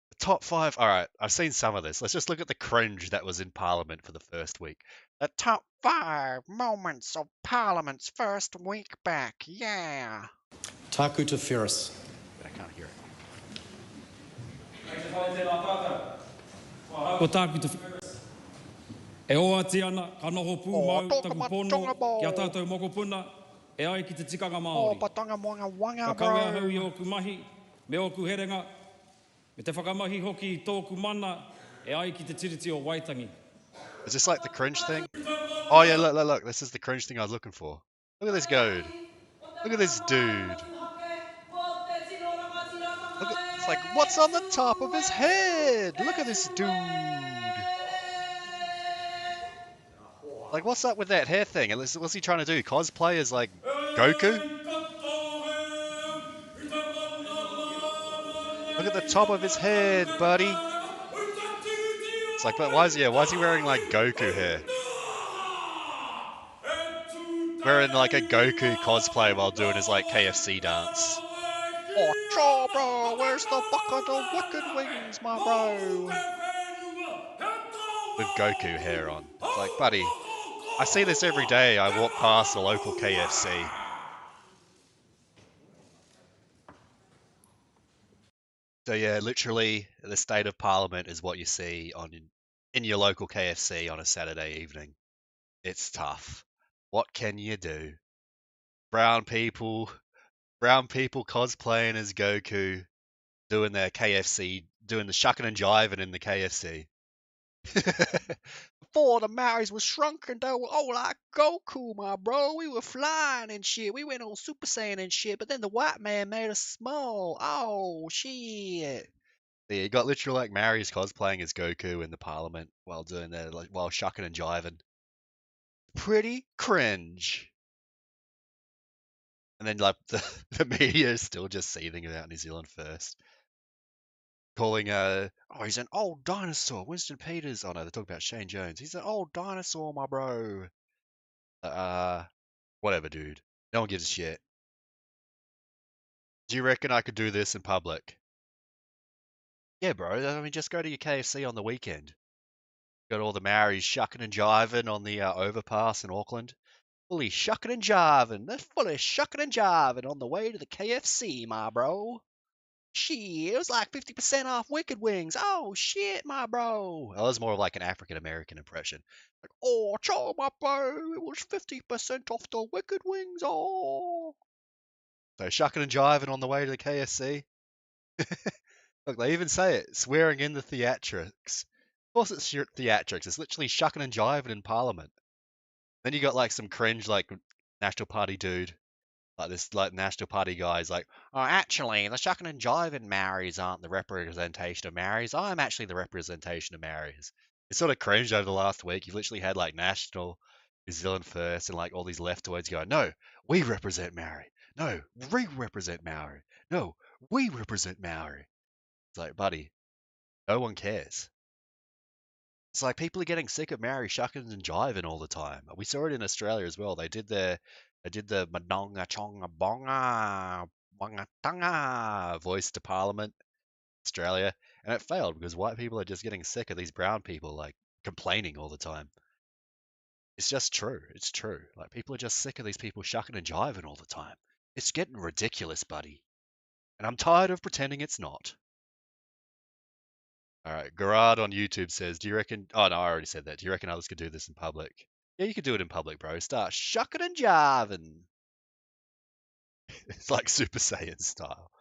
The top five. All right, I've seen some of this. Let's just look at the cringe that was in Parliament for the first week. The top five moments of Parliament's first week back. Yeah. Taku to Ferris. I can't hear it. Ko tāku te e oa te ana ka noho pū mau taku pono kia tātou mokopuna e ai ki te tikanga Māori. Ka kauea hau i oku mahi me oku herenga me te whakamahi hoki i tōku mana e ai ki te tiriti o Waitangi. Is this like the cringe thing? Oh yeah, look. This is the cringe thing I was looking for. Look at this goat. Look at this dude. Look at, it's like, what's on the top of his head? Look at this dude. Like, what's up with that hair thing? What's he trying to do? Cosplay as like Goku? Look at the top of his head, buddy. It's like, but why is he wearing like Goku hair? Wearing like a Goku cosplay while doing his like KFC dance. Oh, chaw, bro, where's the bucket of wicked wings, my bro? With Goku hair on. It's like, buddy, I see this every day. I walk past the local KFC. So yeah, literally, the state of Parliament is what you see in your local KFC on a Saturday evening. It's tough. What can you do? Brown people cosplaying as Goku, doing their KFC, doing the shucking and jiving in the KFC. Before the Maoris was shrunken, they were all like Goku, my bro. We were flying and shit. We went all Super Saiyan and shit, but then the white man made us small. Oh, shit. Yeah, you got literal like Maoris cosplaying as Goku in the Parliament while doing their while shucking and jiving. Pretty cringe. And then like the media is still just seething about New Zealand first. Calling oh, he's an old dinosaur. Winston Peters. Oh no, they're talking about Shane Jones. He's an old dinosaur, my bro. Whatever, dude. No one gives a shit. Do you reckon I could do this in public? Yeah, bro. I mean, just go to your KFC on the weekend. Got all the Maoris shucking and jiving on the overpass in Auckland. Fully shucking and jiving. They're fully shucking and jiving on the way to the KFC, my bro. Shit, it was like 50% off Wicked Wings. Oh, shit, my bro. That was more of like an African American impression. Like, oh, chow, my bro, it was 50% off the Wicked Wings. Oh. So shucking and jiving on the way to the KFC. Look, they even say it, swearing in the theatrics. Of course it's theatrics. It's literally shucking and jiving in Parliament. Then you got like some cringe like National Party dude, like this like National Party guy's like, oh, actually, the shucking and jiving Maoris aren't the representation of Maoris. I'm actually the representation of Maoris. It's sort of cringe over the last week. You've literally had like National, New Zealand First, and like all these leftoids going, no, we represent Maori. No, we represent Maori. No, we represent Maori. It's like, buddy, no one cares. It's like people are getting sick of Maori shucking and jiving all the time. We saw it in Australia as well. They did the Madonga Chonga Bonga Wangatanga voice to Parliament, Australia, and it failed because white people are just getting sick of these brown people like complaining all the time. It's just true. It's true. Like people are just sick of these people shucking and jiving all the time. It's getting ridiculous, buddy. And I'm tired of pretending it's not. All right, Gerard on YouTube says, "Do you reckon?" Oh no, I already said that. Do you reckon others could do this in public? Yeah, you could do it in public, bro. Start shucking and jiving. It's like Super Saiyan style.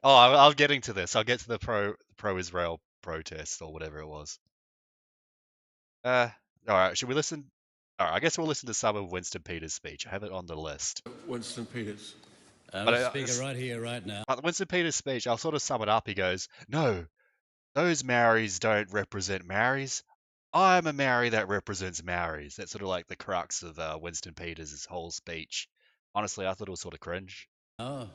Oh, I'm getting to this. I'll get to the pro Israel protest or whatever it was. All right. Should we listen? All right. I guess we'll listen to some of Winston Peters' speech. I have it on the list. Winston Peters. Speaker right here, right now. Winston Peters' speech. I'll sort of sum it up. He goes, "No, those Maoris don't represent Maoris. I'm a Maori that represents Maoris." That's sort of like the crux of Winston Peters' whole speech. Honestly, I thought it was sort of cringe. Oh,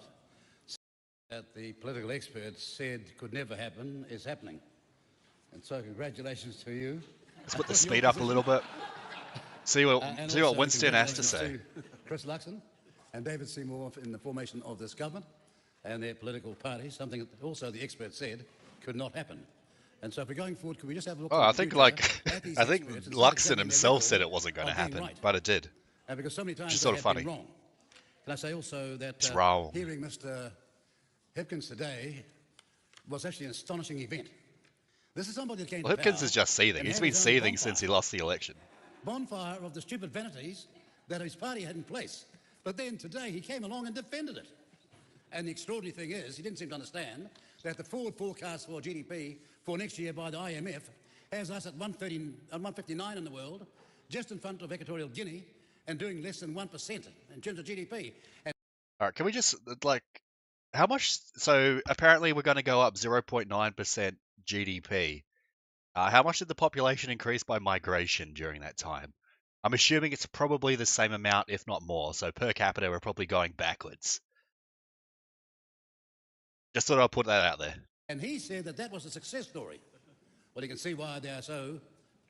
that the political experts said could never happen is happening. And so congratulations to you. Let's put the speed up a little bit. See what Winston has to say. To Chris Luxon and David Seymour in the formation of this government and their political parties, something that also the experts said could not happen. And so if we're going forward, could we just have a look I think Luxon himself said it wasn't going to happen, right. But it did. Because so many times Which is sort of funny. been wrong. Can I say also that it's wrong. Hearing Mr. Hipkins today was actually an astonishing event. This is somebody that came to Hipkins is just seething. He's been seething since he lost the election. Bonfire of the stupid vanities that his party had in place. But then today he came along and defended it. And the extraordinary thing is, he didn't seem to understand that the forward forecast for GDP for next year by the IMF has us at 159 in the world, just in front of Equatorial Guinea, and doing less than 1% in terms of GDP. And all right, can we just, like, how much? So apparently we're going to go up 0.9% GDP. How much did the population increase by migration during that time? I'm assuming it's probably the same amount, if not more. So per capita, we're probably going backwards. Just thought I'd put that out there. And he said that that was a success story. Well, you can see why they are so.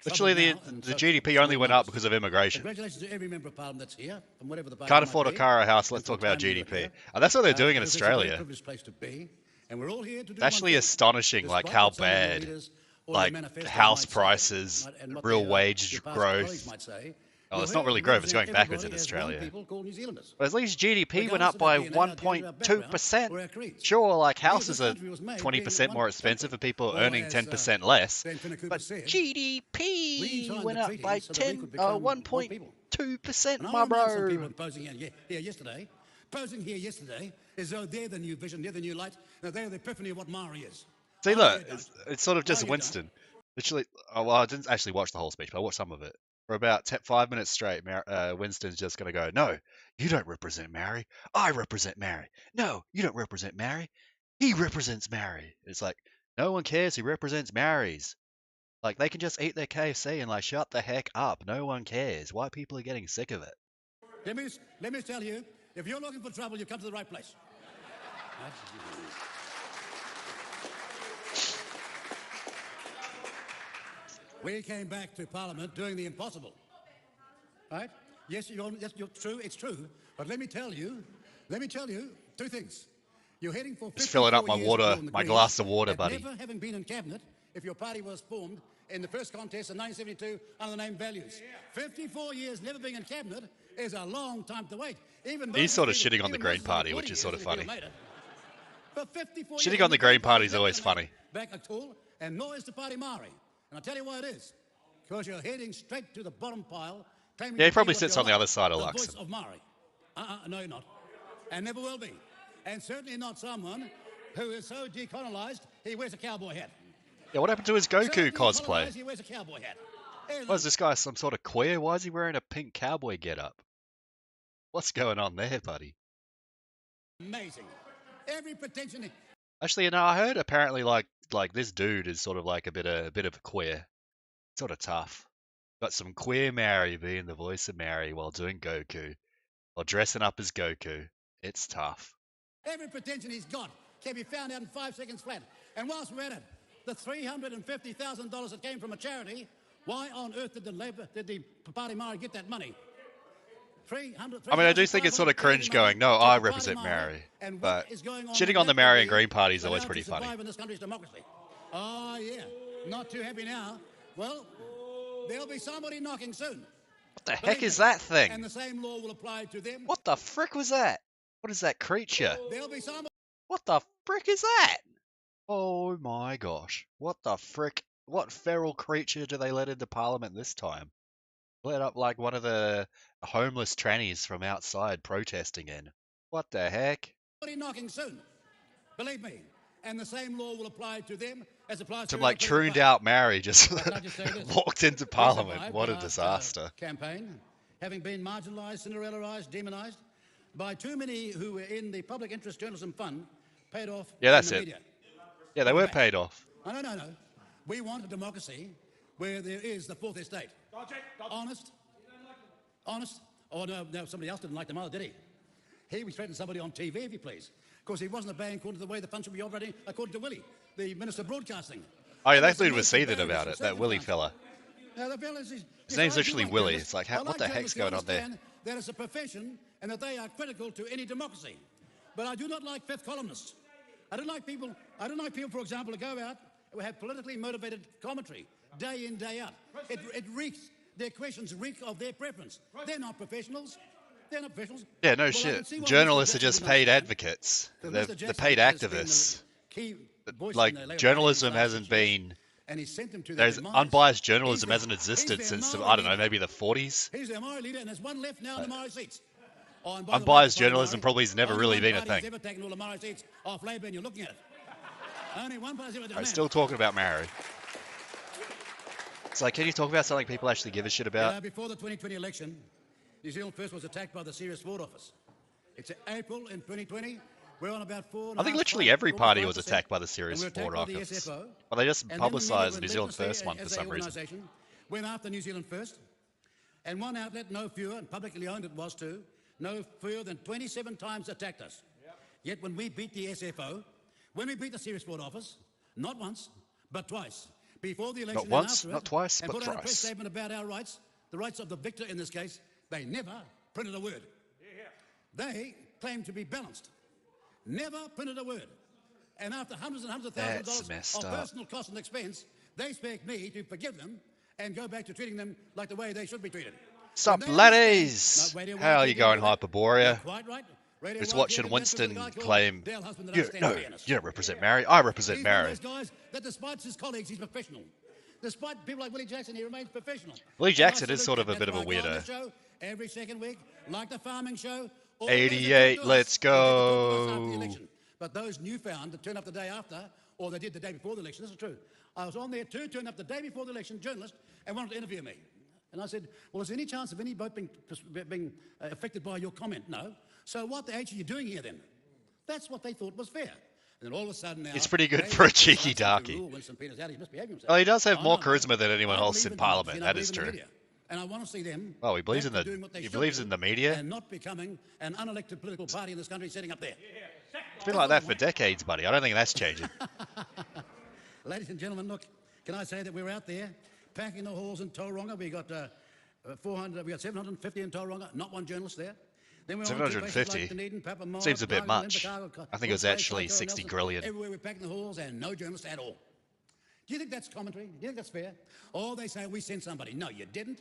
Literally, the GDP only went up because of immigration. Congratulations to every member of Parliament that's here, from whatever the party Can't afford a might be. car or a house. Let's talk about GDP. And that's what they're doing in It's a Australia. very privileged place to be, and we're all here to do It's actually one thing. astonishing, like Despite how what some of the bad, leaders or like the manifesto house might say, prices, and what real their wage past growth. colleagues might say, Oh, you're it's not here really to growth. It's going represent backwards in everybody as one Australia. people called New Zealanders. But at least GDP went Regardless up of by their DNA, our background, or our 1.2%. creeds. Sure, like Here, houses this are country was made 20% being more one expensive for country. people Or earning as, 10% less. Ben Finnecoop But said, we GDP signed went the up treaty by so that we could become one people. 1.2%, And I my remember some people bro. posing here yesterday, as though they're the new vision, they're the new light, they're the epiphany of what Maori is. See, Oh, look, you don't. it's sort of No, just you don't. Winston. Literally, well, I didn't actually watch the whole speech, but I watched some of it. For about 5 minutes straight, Winston's just going to go, no, you don't represent Maori. I represent Maori. No, you don't represent Maori. He represents Maori. It's like, no one cares who represents Maoris. Like, they can just eat their KFC and, like, shut the heck up. No one cares. White people are getting sick of it. Let me tell you, if you're looking for trouble, you've come to the right place. We came back to Parliament doing the impossible. Right? Yes, you're true, it's true. But let me tell you two things. You're heading for Just filling up 54 my years water, of rule in the my Greens, glass of water, and buddy. never having been in cabinet, if your party was formed in the first contest in 1972 under the name Values. 54 years never being in cabinet is a long time to wait. He's sort of shitting on the Green Party, which is sort of funny. For 54 Shitting years, on the Green Party is always funny. Back at all, and nor is the party Maori. And I'll tell you why it is. Because you're heading straight to the bottom pile. Yeah, he probably sits on the other side of the Luxon. voice of Maori. No, you're not. And never will be. And certainly not someone who is so decolonized he wears a cowboy hat. Yeah, what happened to his Goku cosplay? He wears a cowboy hat. What is this guy, some sort of queer? Why is he wearing a pink cowboy getup? What's going on there, buddy? Amazing. Every pretension. Actually, you know, I heard apparently like this dude is sort of like a bit of a queer. Sort of tough. Got some queer Maori being the voice of Maori while doing Goku. Or dressing up as Goku. It's tough. Every pretension he's got can be found out in 5 seconds flat. And whilst we're at it, the $350,000 that came from a charity, why on earth did the Party Maori get that money? I mean, I do think it's sort of cringe going, no, I represent Maori. But shitting on the Maori and Green Party is always pretty funny. In this country's democracy. Oh, yeah. Not too happy now. Well, there'll be somebody knocking soon. What the heck is that thing? And the same law will apply to them. What the frick was that? What is that creature? There'll be somebody. What the frick is that? Oh my gosh. What the frick? What feral creature do they let into Parliament this time? Let up like one of the homeless trannies from outside protesting in. What the heck? Somebody knocking soon. Believe me. And the same law will apply to them as applies to some like trooned out Maori just walked into Parliament. What a disaster. Campaign, having been marginalised, Cinderellaised, demonised by too many who were in the Public Interest Journalism Fund, paid off. Yeah, that's in the it. Media. Yeah, they were paid off. No. We want a democracy where there is the fourth estate. Honest. Oh, no, somebody else didn't like the mother, did he? He threatened somebody on TV, if you please. Of course, he wasn't obeying according to the way the fund should be operating, according to Willie, the Minister of Broadcasting. Oh, yeah, that dude was seething about it, that Willie fella. Now, his name's literally Willie. It's like, what the heck's going on there? That it's a profession and that they are critical to any democracy. But I do not like fifth columnists. I don't like people, for example, to go out who have politically motivated commentary day in, day out. It reeks, their questions reek of their preference. They're not professionals. They're not professionals. Yeah, no shit. Journalists are just paid advocates. They're paid activists. Like, journalism hasn't been... There's unbiased journalism hasn't existed since, I don't know, maybe the 40s. He's their Maori leader and there's one left now in the Maori seats. Unbiased journalism probably has never really been a thing. Ever taken all the Maori seats off Labour and you're looking at it. Only one party's ever done I'm that. still talking about Maori. It's like, can you talk about something people actually give a shit about? Before the 2020 election, New Zealand First was attacked by the Serious Fraud Office. It's April in 2020. We're on about 4. I think literally every party was attacked by the Serious Fraud Office. Well, they just publicised the New Zealand First one for some reason. Went after New Zealand First, and one outlet, no fewer, and publicly owned it was too, no fewer than 27 times attacked us. Yet when we beat the SFO, when we beat the Serious Fraud Office, not once, but twice, before the election, not once, not twice, but put out a press thrice. statement about our rights, the rights of the victor in this case, they never printed a word. They claimed to be balanced. Never printed a word. And after hundreds and hundreds of thousands of dollars of personal cost and expense, they expect me to forgive them and go back to treating them like the way they should be treated. Sup, laddies? How are you going, Hyperborea? Quite right. It's watching Winston claim, you don't represent Maori, I represent Maori. He's one of those guys that despite his colleagues, he's professional. Despite people like Willie Jackson, he remains professional. Willie Jackson is sort of a bit of a weirdo. Show every second week, like the farming show. 88, let's go. But those newfound that turn up the day after, or they did the day before the election, this is true. I was on there too, turned up the day before the election, journalist, and wanted to interview me. And I said, well, is there any chance of any vote being affected by your comment? No. So what the H are you doing here then? That's what they thought was fair. And then all of a sudden now... It's pretty good for a cheeky darky. Well, he does have more charisma than anyone else in Parliament, that is true. And I want to see them... Well, he believes in the media. And not becoming an unelected political party in this country sitting up there. It's been like that for decades, buddy. I don't think that's changing. Ladies and gentlemen, look, can I say that we're out there packing the halls in Tauranga. We got 400, we got 750 in Tauranga, not one journalist there. Then we're 750 like Dunedin, Papamoa, seems a bit Darwin, much. Invercargill, I think it was actually 60 grillion. Everywhere we're packing the halls and no journalists at all. Do you think that's commentary? Do you think that's fair? Or they say, we sent somebody. No, you didn't.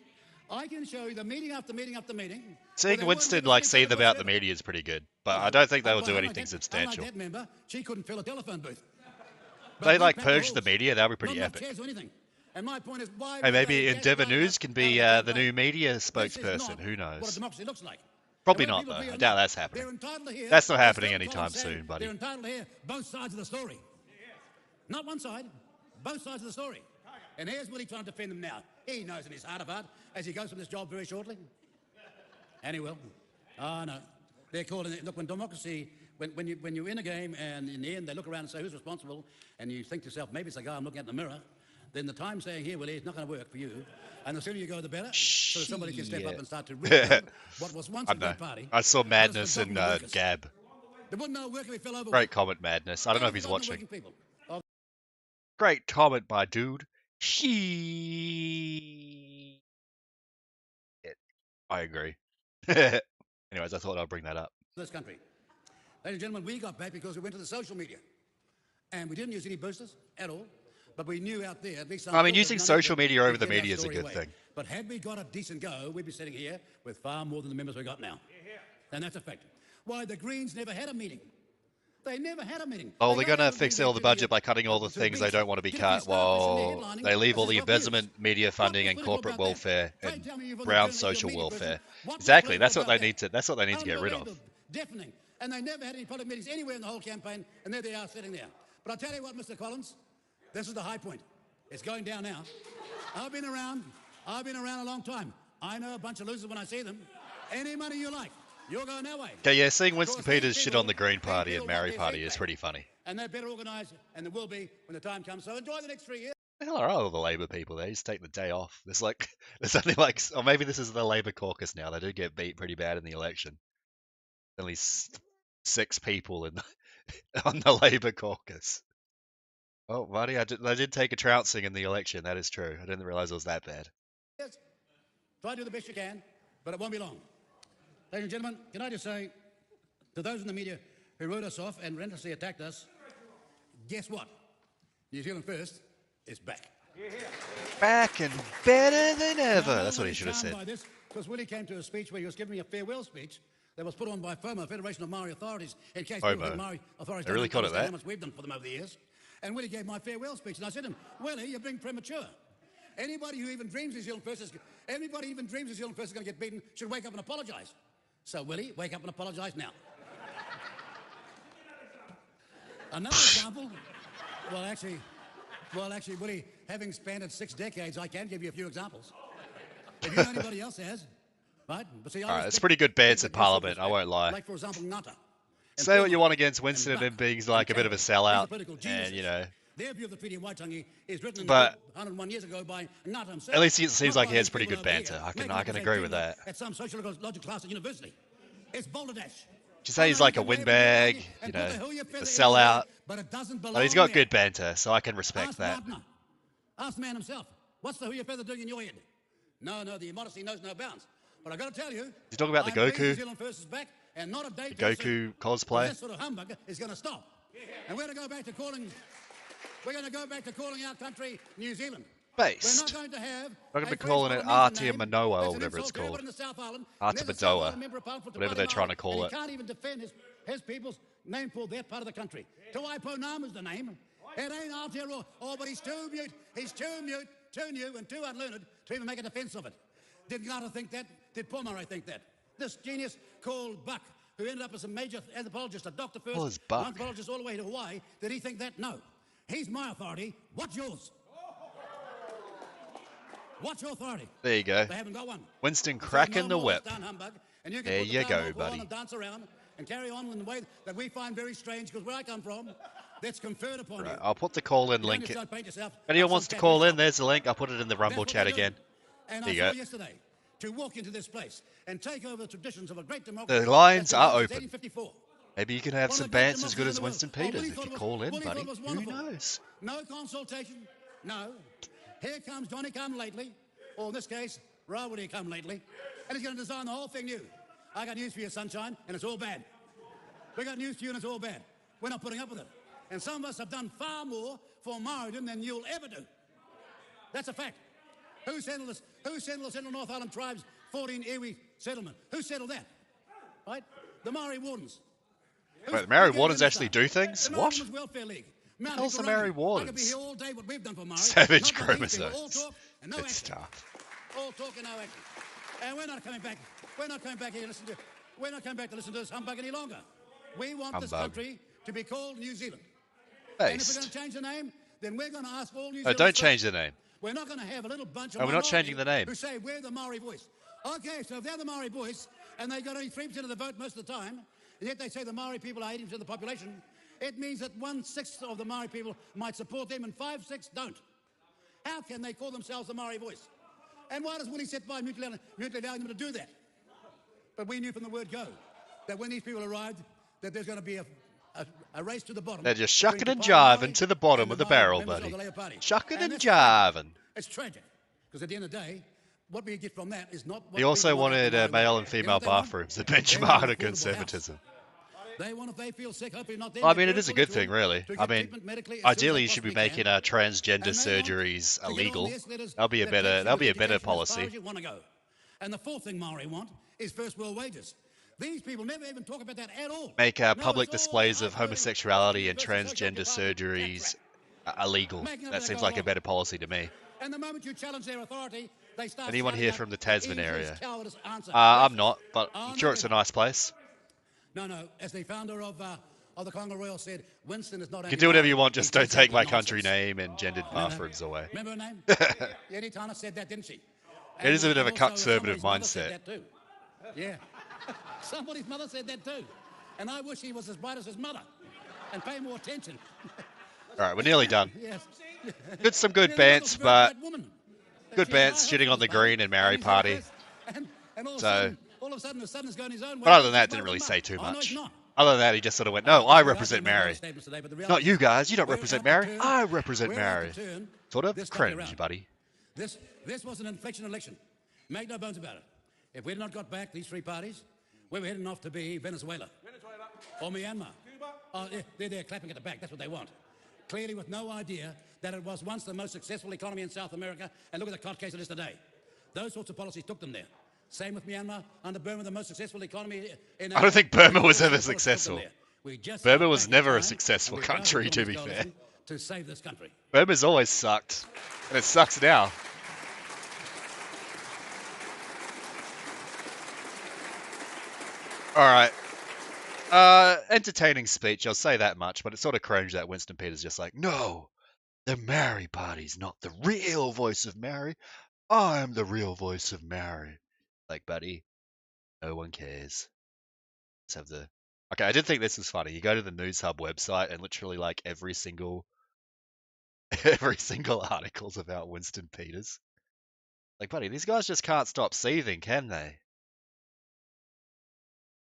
I can show you the meeting after meeting after meeting. Seeing Winston like see them out the media is pretty good, but I don't think they will do anything substantial. That member, she couldn't fill a telephone booth. They like purge the media, that would be pretty epic. And my point is, why Hey, maybe Endeavour News can be the new media spokesperson. Who knows? What a democracy looks like. Probably not, though. I doubt that's happening. That's not happening anytime soon, buddy. They're entitled to hear both sides of the story. Not one side, both sides of the story. And here's Willie trying to defend them now. He knows in his heart of heart, as he goes from this job very shortly. And he will. Oh, no. They're calling it, look, when democracy, when you're in a game and in the end they look around and say, who's responsible? And you think to yourself, maybe it's the guy I'm looking at in the mirror. Then the time saying, here, Willie, it's not going to work for you. And the sooner you go, the better. So that somebody can step up and start to rebuild what was once a good party. I saw Madness and Gab. There wasn't no work if we fell over. Great comment, Madness. I don't know if he's watching. Great comment, my dude. I agree. Anyways, I thought I'd bring that up. This country. Ladies and gentlemen, we got back because we went to the social media. And we didn't use any boosters at all. But we knew out there, at least... I mean, using social media over the media is a good thing. But had we got a decent go, we'd be sitting here with far more than the members we got now. And that's a fact. Why, the Greens never had a meeting. They never had a meeting. Oh, they're going to fix all the budget by cutting all the things they don't want to be cut while they leave all the investment, media funding and corporate welfare and brown social welfare. Exactly. That's what they need to get rid of. Deafening. And they never had any public meetings anywhere in the whole campaign, and there they are sitting there. But I'll tell you what, Mr. Collins, this is the high point. It's going down now. I've been around a long time. I know a bunch of losers when I see them. Any money you like, you're going that way. Okay, yeah, seeing Winston Peters shit on the Green Party and Maori Party is pretty funny. And they're better organised, and there will be when the time comes. So enjoy the next 3 years. The hell are all the Labour people there? Just take the day off. There's only like, or maybe this is the Labour caucus now. They do get beat pretty bad in the election. At least 6 people on the Labour caucus. Oh, buddy, I did take a trouncing in the election. That is true. I didn't realise it was that bad. Yes. Try to do the best you can, but it won't be long. Ladies and gentlemen, can I just say to those in the media who wrote us off and relentlessly attacked us, guess what? New Zealand First is back. Back and better than ever. That's what he should have said. Because Willie came to a speech where he was giving me a farewell speech that was put on by FOMO, Federation of Maori Authorities, in case people think Maori authorities they really called it that. How much we've done for them over the years. And Willie gave my farewell speech, and I said to him, Willie, you're being premature. Anybody who even dreams New Zealand First is going to get beaten should wake up and apologise. So, Willie, wake up and apologise now. Another example, well, actually, Willie, having spanned it 6 decades, I can give you a few examples. If you know anybody else has, right? But see, all right, it's pretty good bands in Parliament, I won't lie. Like, for example, Ngata. Say what you want against Winston and being like a bit of a sellout, and you know. Their view of the Treaty of Waitangi is written 101 years ago by Ngata himself. At least it seems like he has pretty good banter. I can agree with that. At some sociological class at university. It's balderdash. You say he's like a windbag, you know, a sellout. But he's got good banter, so I can respect that. Ask the man himself. What's the who you feather doing in your head? No, the immodesty knows no bounds. But I got to tell you, he's talking about the Goku. And not a day the Goku cosplay. This sort of humbug is going to stop. And we're going to go back to calling. We're going to go back to calling our country New Zealand. Based. We're not going to have. We're going to be calling it Aotea Manoa or whatever it's called. Aotea whatever they're trying to call it. He can't even defend his people's name for their part of the country. Tuaipo Namu is the name. It ain't Aotea oh, but he's too mute. He's too mute, too new, and too unlearned to even make a defence of it. Did Ngata think that? Did Paul Murray think that? This genius called Buck, who ended up as a major anthropologist, a doctor first, an anthropologist all the way to Hawaii, did he think that? No. He's my authority. What's yours? What's your authority? There you go. They haven't got one. Winston cracking the whip. And you can there you go, buddy. And dance around and carry on in the way that we find very strange, because where I come from, that's conferred upon you. I'll put the call-in link. If anyone wants to call in, there's the link. I'll put it in the Rumble chat again. And there you I go. saw yesterday to walk into this place and take over the traditions of a great democracy. The lines are open. Maybe you can have some bands as good as Winston Peters if you call in, buddy. Who knows? No consultation. No. Here comes Johnny come lately, or in this case, Rawiri come lately, and he's going to design the whole thing new. I got news for you, sunshine, and it's all bad. We got news for you, and it's all bad. We're not putting up with it. And some of us have done far more for Maoridom than you'll ever do. That's a fact. Who settled this? Who settled the Central North Island Tribes' 14 iwi settlement? Who settled that? Right? The Maori Wardens. Wait, the Maori Wardens actually do things? The What? Maori Welfare League. The hell's the Maori I could be Wardens? here all day what we've done for Maori. Savage Not like these people. All chromosomes. talk and no Good action. stuff. All talk and no action. And we're not coming back. We're not coming back here to listen to. We're not coming back to listen to this humbug any longer. We want this Humbug. country to be called New Zealand. And if we're going Based. to change the name, then we're going to ask all New Oh, Zealanders. don't first. change the name. We're not going to have a little bunch of Oh, we're not minorities changing the name. who say we're the Maori voice. Okay, so if they're the Maori voice and they got only 3% of the vote most of the time, and yet they say the Maori people are 80% of the population, it means that 1/6 of the Maori people might support them and 5/6 don't. How can they call themselves the Maori voice? And why does Willie set by mutually allowing them to do that? But we knew from the word go that when these people arrived, that there's going to be a race to the bottom. They're just between shucking and the Maori jiving to the bottom and of the Maori barrel, members of buddy. the Labour Party. Shucking and that's jiving. It's tragic, because at the end of the day, what we get from that is not what He also people want wanted out there. male and You know female what they want? bathrooms, a They want benchmark an of affordable conservatism. house. They want, if they feel sick, hopefully not them. Well, I but mean, it their is a good children thing, really. to I get mean, treatment medically as soon as ideally, they you should be possibly making can. transgender And they want surgeries to get all illegal. the escalators That'll be a that better. takes you That'll to be a better education as far policy. as you want to go. And the fourth thing Maori want is first world wages. These people never even talk about that at all. Make No, public it's all displays of hyperbole, homosexuality and versus social transgender department, surgeries backtrack. illegal. Making up That as seems they go like a along. better policy to me. And the moment you challenge their authority, they start Anyone shouting here out from the the Tasman easiest area? cowardice answer. I'm not, but Oh, I'm sure no, it's a no. nice place. No, as the founder of the Congo Royal said, Winston is not You only can do whatever you Maori, want, just he's don't take my nonsense. country name and gendered bathrooms away. Remember her name? Yeni Tana said that, didn't she? It is a bit of a also conservative somebody's mother said mindset. that too. Yeah. Somebody's mother said that too. And I wish he was as bright as his mother and pay more attention. All right, we're nearly done. Yes. Some good Yeah, bants, the mother's a very but bright woman. good She bants had high shitting on the hopes for green and Maori he's party. first. And all of a So- sudden, the sun is going his own way. But other than that, He's didn't right really with say mum. too Oh, no, much. he's not. Other than that, he just sort of went, "No, I Well, represent made a lot of Mary. statements today, but the Not reality you is guys. You don't we're represent about to Mary. turn- I represent we're about Mary." to turn Sort of this country cringe, around. buddy. This was an inflection election. Make no bones about it. If we had not got back these three parties, we were heading off to be Venezuela. Or Myanmar. Oh, yeah, they're there clapping at the back. That's what they want. Clearly with no idea that it was once the most successful economy in South America, and look at the clout case it is today. Those sorts of policies took them there. Same with Myanmar. Under Burma, the most successful economy in I don't think Burma was ever Those policies took them successful. there. We just Burma got was back in never a time, successful and we're proud country, form to this be fair. coalition to save this country. Burma's always sucked, and it sucks now. All right. Entertaining speech, I'll say that much, but it's sort of cringe that Winston Peters just like, "No, the Maori party's not the real voice of Maori. I'm the real voice of Maori." Like, buddy, no one cares. Let's have the... Okay, I did think this was funny. You go to the News Hub website and literally like every single article's about Winston Peters. Like, buddy, these guys just can't stop seething, can they?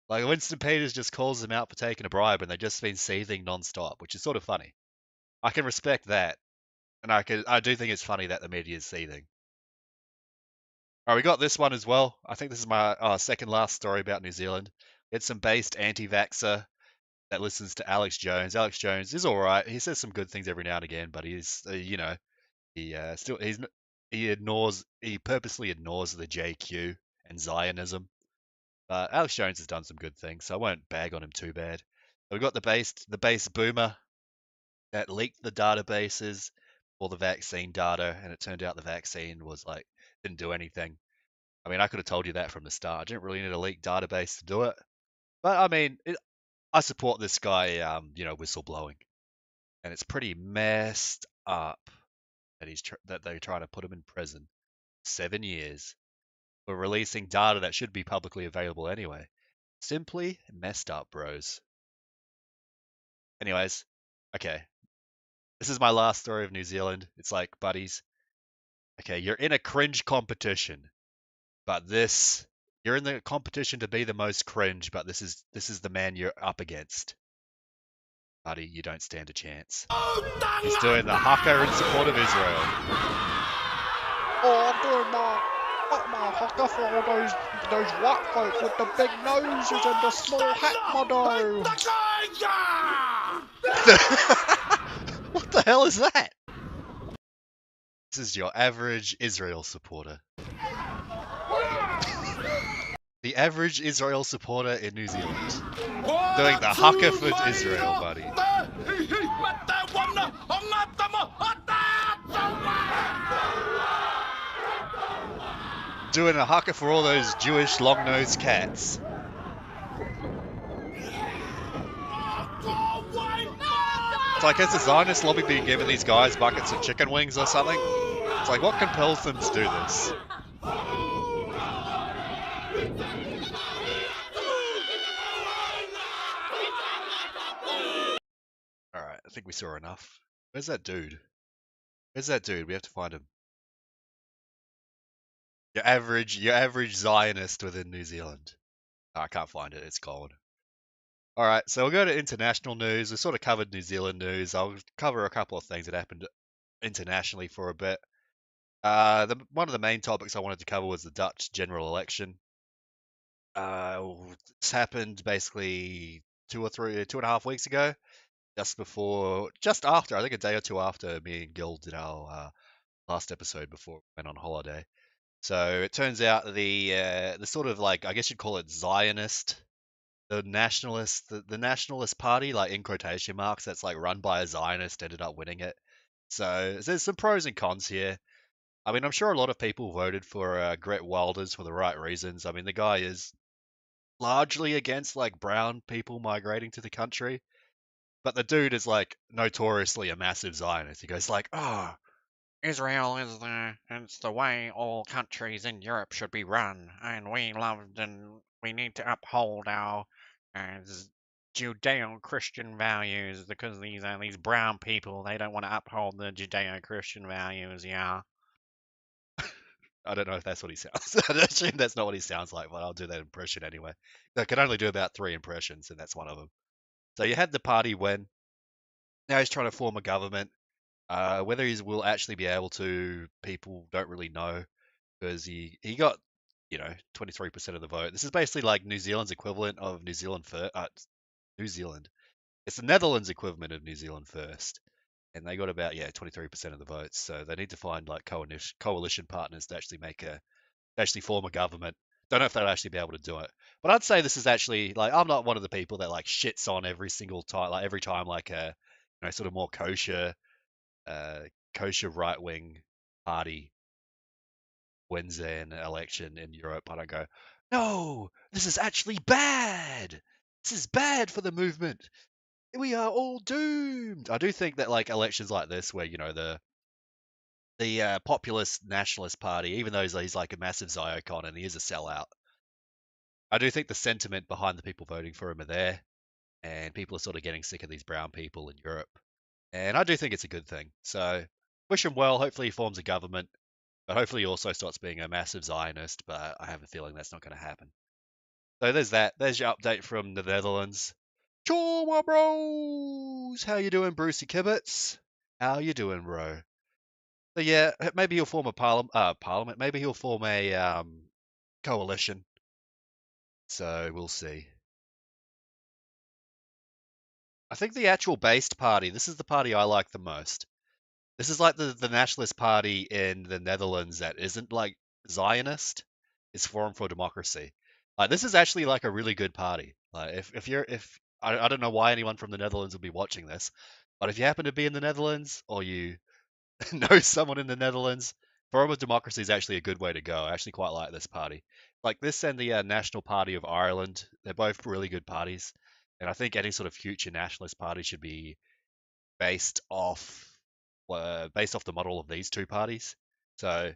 Like, Winston Peters just calls them out for taking a bribe and they've just been seething non-stop, which is sort of funny. I can respect that. And I do think it's funny that the media is seething. Alright, we got this one as well. I think this is my second last story about New Zealand. It's some based anti-vaxxer that listens to Alex Jones. Alex Jones is alright. He says some good things every now and again, but he's, he purposely ignores the JQ and Zionism. But Alex Jones has done some good things, so I won't bag on him too bad. We've got the base boomer that leaked the databases for the vaccine data, and it turned out the vaccine was didn't do anything. I mean, I could have told you that from the start. I didn't really need a leaked database to do it. But I mean, I support this guy, whistleblowing, and it's pretty messed up that that they're trying to put him in prison 7 years for releasing data that should be publicly available anyway. Simply messed up, bros. Anyways, okay. This is my last story of New Zealand. It's like, buddies, okay, you're in a cringe competition, but you're in the competition to be the most cringe, but this is the man you're up against. Buddy, you don't stand a chance. He's doing the haka in support of Israel. Oh, I'm doing my haka for all those white folk with the big noses and the small hat, motto. What the hell is that? This is your average Israel supporter. The average Israel supporter in New Zealand. Doing the haka for Israel, buddy. Doing a haka for all those Jewish long-nosed cats. It's like, has the Zionist lobby been giving these guys buckets of chicken wings or something? It's like, what compels them to do this? Alright, I think we saw enough. Where's that dude? Where's that dude? We have to find him. Your average Zionist within New Zealand. Oh, I can't find it, it's gone. Alright, so we'll go to international news. We sort of covered New Zealand news. I'll cover a couple of things that happened internationally for a bit. One of the main topics I wanted to cover was the Dutch general election. This happened basically 2.5 weeks ago, just after, I think a day or two after me and Gil did our last episode before we went on holiday. So it turns out the sort of like, I guess you'd call it Zionist, the nationalist party, like in quotation marks, that's like run by a Zionist, ended up winning it. So there's some pros and cons here. I mean, I'm sure a lot of people voted for Gret Wilders for the right reasons. I mean, the guy is largely against like brown people migrating to the country, but the dude is like notoriously a massive Zionist. He goes like, "Oh, Israel is it's the way all countries in Europe should be run, and we need to uphold our Judeo-Christian values because these brown people, they don't want to uphold the Judeo-Christian values, yeah." I don't know if that's what he sounds. I assume that's not what he sounds like, but I'll do that impression anyway. I can only do about 3 impressions, and that's one of them. So you had the party win. Now he's trying to form a government. Whether he will actually be able to, people don't really know, because he got 23% of the vote. This is basically like New Zealand's equivalent of New Zealand New Zealand. It's the Netherlands equivalent of New Zealand First, and they got about 23% of the votes. So they need to find like coalition partners to actually form a government. Don't know if they'll actually be able to do it, but I'd say this is actually like, I'm not one of the people that like shits on every single time, like every time like a sort of more kosher right wing party wins an election in Europe. I don't go, no, this is actually bad. This is bad for the movement. We are all doomed. I do think that like elections like this, where the populist nationalist party, even though he's like a massive Ziocon and he is a sellout, I do think the sentiment behind the people voting for him are there, and people are sort of getting sick of these brown people in Europe. And I do think it's a good thing. So wish him well. Hopefully he forms a government, but hopefully he also starts being a massive Zionist, but I have a feeling that's not going to happen. So there's that. There's your update from the Netherlands. Ciao, my bros! How you doing, Brucey Kibbets? How you doing, bro? So yeah, maybe he'll form a parliament. Maybe he'll form a coalition. So we'll see. I think the actual based party, this is the party I like the most. This is like the nationalist party in the Netherlands that isn't like Zionist. It's Forum for Democracy. Like, this is actually like a really good party. Like, if I don't know why anyone from the Netherlands would be watching this, but if you happen to be in the Netherlands or you know someone in the Netherlands, Forum of Democracy is actually a good way to go. I actually quite like this party. Like this and the National Party of Ireland, they're both really good parties. And I think any sort of future nationalist party should be based off the model of these two parties. So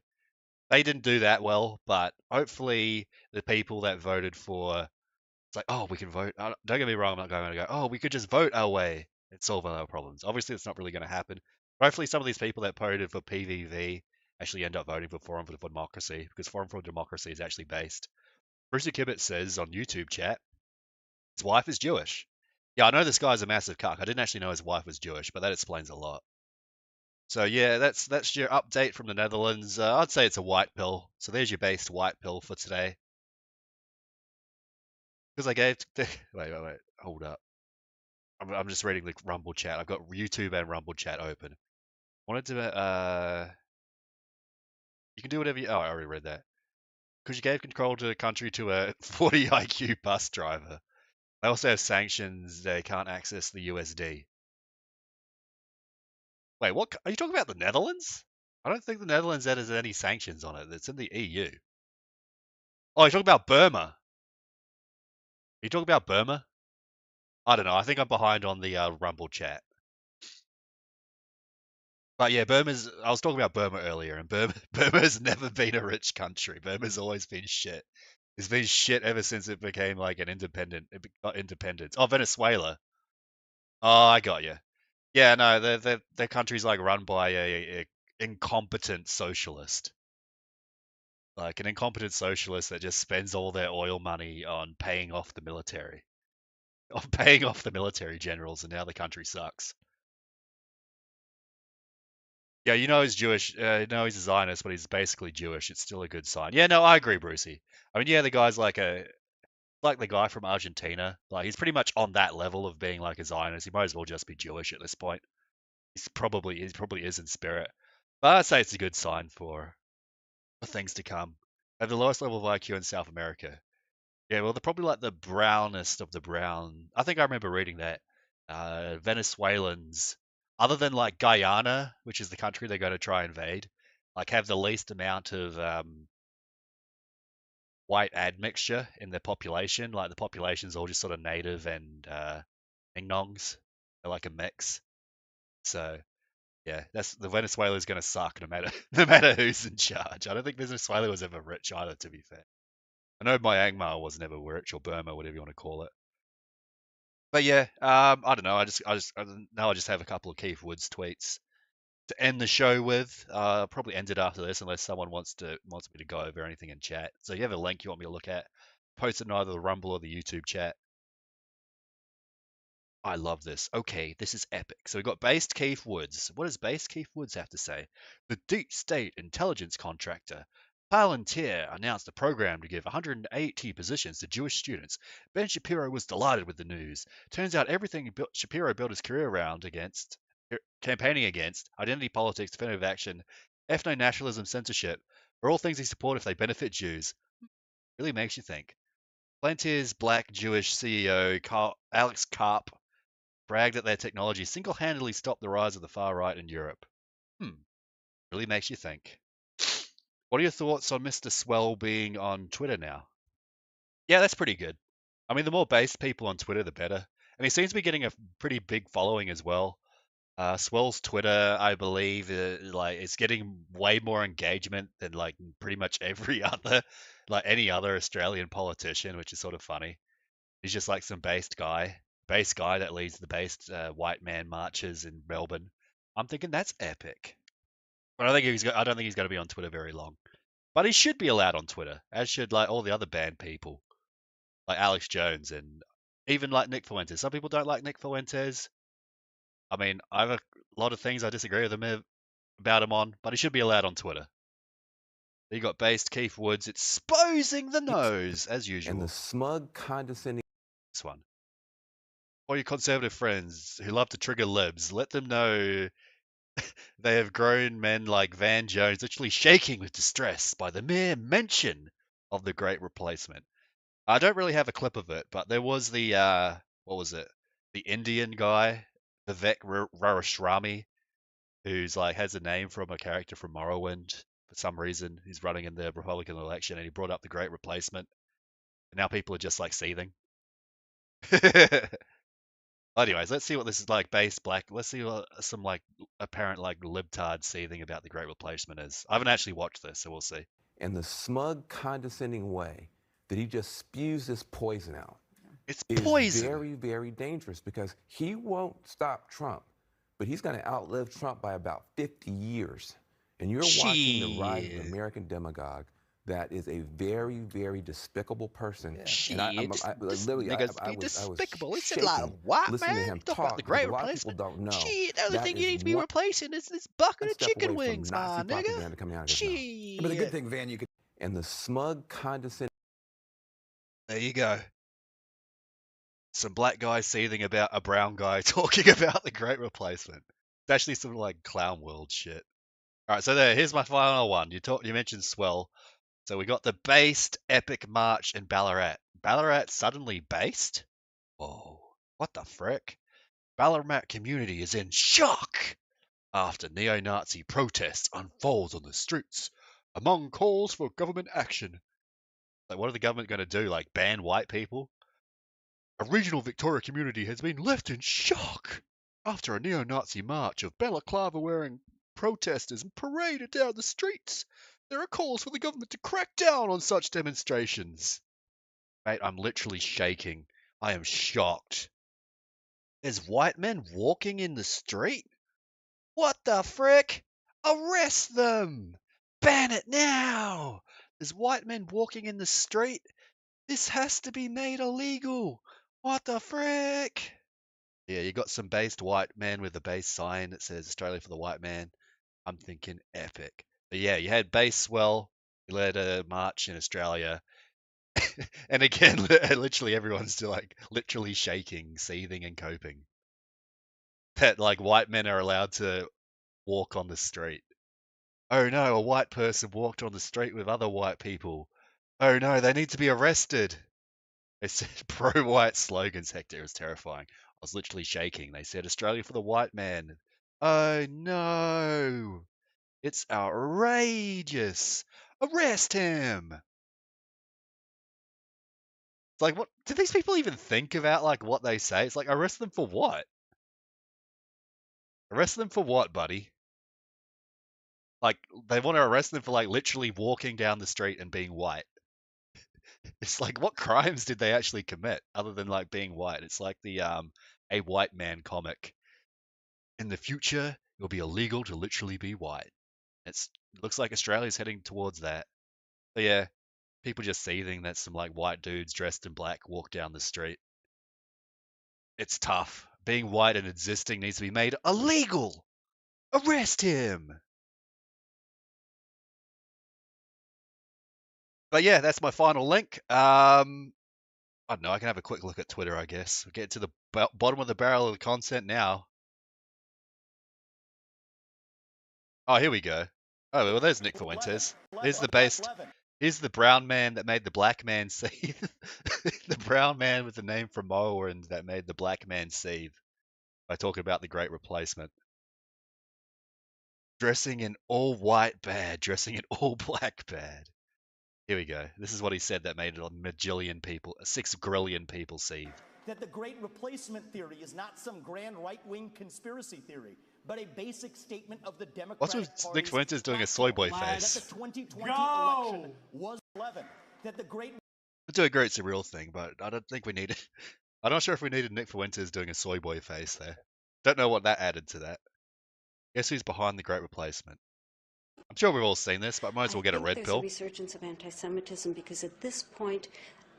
they didn't do that well, but hopefully the people that voted for, it's like, oh, we can vote. Don't get me wrong, I'm not going to go, oh, we could just vote our way and solve all our problems. Obviously, it's not really going to happen. But hopefully some of these people that voted for PVV actually end up voting for Forum for Democracy, because Forum for Democracy is actually based. Brucey Kibbet says on YouTube chat, his wife is Jewish. Yeah, I know this guy's a massive cuck. I didn't actually know his wife was Jewish, but that explains a lot. So yeah, that's your update from the Netherlands. I'd say it's a white pill. So there's your based white pill for today. Because I gave wait, hold up. I'm just reading the Rumble chat. I've got YouTube and Rumble chat open. Wanted to you can do whatever you. Oh, I already read that. Because you gave control to the country to a 40 IQ bus driver. They also have sanctions. They can't access the USD. Wait, what? Are you talking about the Netherlands? I don't think the Netherlands has any sanctions on it. It's in the EU. Oh, you're talking about Burma. Are you talking about Burma? I don't know. I think I'm behind on the Rumble chat. But yeah, I was talking about Burma earlier, and Burma's never been a rich country. Burma's always been shit. It's been shit ever since it became like an independent. It got independence. Oh, Venezuela. Oh, I got you. Yeah, no, their country's like run by a incompetent socialist. Like an incompetent socialist that just spends all their oil money on paying off the military, on paying off the military generals, and now the country sucks. Yeah, you know he's Jewish. No, he's a Zionist, but he's basically Jewish. It's still a good sign. Yeah, no, I agree, Brucey. I mean, yeah, the guy's like the guy from Argentina. Like he's pretty much on that level of being like a Zionist. He might as well just be Jewish at this point. He probably is in spirit. But I'd say it's a good sign for things to come. They have the lowest level of IQ in South America. Yeah, well, they're probably like the brownest of the brown. I think I remember reading that Venezuelans, other than like Guyana, which is the country they're going to try and invade, like have the least amount of white admixture in their population. Like the population's all just sort of native and Nongs. They're like a mix. So yeah, that's the Venezuela's going to suck no matter no matter who's in charge. I don't think Venezuela was ever rich either, to be fair. I know Myanmar was never rich, or Burma, whatever you want to call it. But yeah, I don't know. I just have a couple of Keith Woods tweets to end the show with. I'll probably end it after this, unless someone wants me to go over anything in chat. So you have a link you want me to look at, post it in either the Rumble or the YouTube chat. I love this. Okay, this is epic. So we've got Based Keith Woods. What does Based Keith Woods have to say? The deep state intelligence contractor Palantir announced a program to give 180 positions to Jewish students. Ben Shapiro was delighted with the news. Turns out everything Shapiro built his career around campaigning against, identity politics, affirmative action, ethno-nationalism, censorship, are all things he supports if they benefit Jews. Really makes you think. Palantir's black Jewish CEO, Alex Karp, bragged that their technology single-handedly stopped the rise of the far right in Europe. Really makes you think. What are your thoughts on Mr. Swell being on Twitter now? Yeah, that's pretty good. I mean, the more based people on Twitter, the better. And he seems to be getting a pretty big following as well. Swell's Twitter, I believe, like it's getting way more engagement than like pretty much every other, like any other Australian politician, which is sort of funny. He's just like some based guy that leads the based white man marches in Melbourne. I'm thinking that's epic. But I don't think he's going to be on Twitter very long. But he should be allowed on Twitter, as should like all the other banned people, like Alex Jones and even like Nick Fuentes. Some people don't like Nick Fuentes. I mean, I have a lot of things I disagree with him about him on, but he should be allowed on Twitter. You got based Keith Woods exposing the nose as usual. And the smug, condescending. This one. All your conservative friends who love to trigger libs, let them know they have grown men like Van Jones literally shaking with distress by the mere mention of the Great Replacement. I don't really have a clip of it, but there was the what was it? The Indian guy, Vivek Ramaswamy, who's like has a name from a character from Morrowind for some reason. He's running in the Republican election, and he brought up the Great Replacement. And now people are just like seething. Anyways, let's see what this is like. Let's see what some like apparent like libtard seething about the Great Replacement is. I haven't actually watched this, so we'll see. And the smug, condescending way that he just spews this poison out. It's poison. Is very, very dangerous because he won't stop Trump, but he's going to outlive Trump by about 50 years. And you're watching the rise of an American demagogue that is a very, very despicable person. Yeah. And I literally, I was despicable. It's shaking like, what, listening man? to him Talk talk. about the Great A lot of Replacement. people don't know. Shit, the only thing you need to be replacing is this bucket of chicken wings, my nigga. Coming out of his mouth. But the good thing, Van, you could. And the smug, condescending. There you go. some black guy seething about a brown guy talking about the Great Replacement. It's actually some like clown world shit. All right, so here's my final one. You mentioned swell. So we got the based epic march in Ballarat. Ballarat suddenly based? Whoa, what the frick? Ballarat community is in shock after neo-Nazi protests unfolds on the streets among calls for government action. Like, what are the government going to do? Like, ban white people? A regional Victoria community has been left in shock after a neo-Nazi march of balaclava-wearing protesters paraded down the streets. There are calls for the government to crack down on such demonstrations. Mate, I'm literally shaking. I am shocked. There's white men walking in the street? What the frick? Arrest them! Ban it now! There's white men walking in the street? This has to be made illegal! What the frick? Yeah, you got some based white men with a base sign that says Australia for the white man. I'm thinking epic. But yeah, you had base swell, you led a march in Australia. And again, literally everyone's still like literally shaking, seething, and coping. That like white men are allowed to walk on the street. Oh no, a white person walked on the street with other white people. Oh no, they need to be arrested. They said pro-white slogans, Hector. It was terrifying. I was literally shaking. They said Australia for the white man. Oh no. It's outrageous. Arrest him. It's like, what do these people even think about, like what they say? It's like, arrest them for what? Arrest them for what, buddy? Like, they want to arrest them for like literally walking down the street and being white. It's like, what crimes did they actually commit other than like being white? It's like the a white man comic. In the future, it will be illegal to literally be white. It looks like Australia's heading towards that. But yeah, people just seething that some like white dudes dressed in black walk down the street. It's tough. Being white and existing needs to be made illegal. Arrest him. But yeah, that's my final link. I don't know. I can have a quick look at Twitter, I guess. We'll get to the bottom of the barrel of the content now. Oh, here we go. Oh, well, there's Nick Fuentes. Here's the based. Here's the brown man that made the black man seethe. The brown man with the name from Maoris that made the black man seethe. By talking about the Great Replacement. Dressing in all white bad. Dressing in all black bad. Here we go. This is what he said that made a majillion people, 6 grillion people seethe. That the Great Replacement theory is not some grand right-wing conspiracy theory, but a basic statement of the Democratic What's Party's Nick Fuentes doing a soy boy face? That the 2020 election was 11. That the Great Do a great surreal thing, but I don't think we need it. I'm not sure if we needed Nick Fuentes doing a soy boy face there. Don't know what that added to that. Guess who's behind the Great Replacement? I'm sure we've all seen this, but I might as well get a red pill. There's a resurgence of anti-Semitism because at this point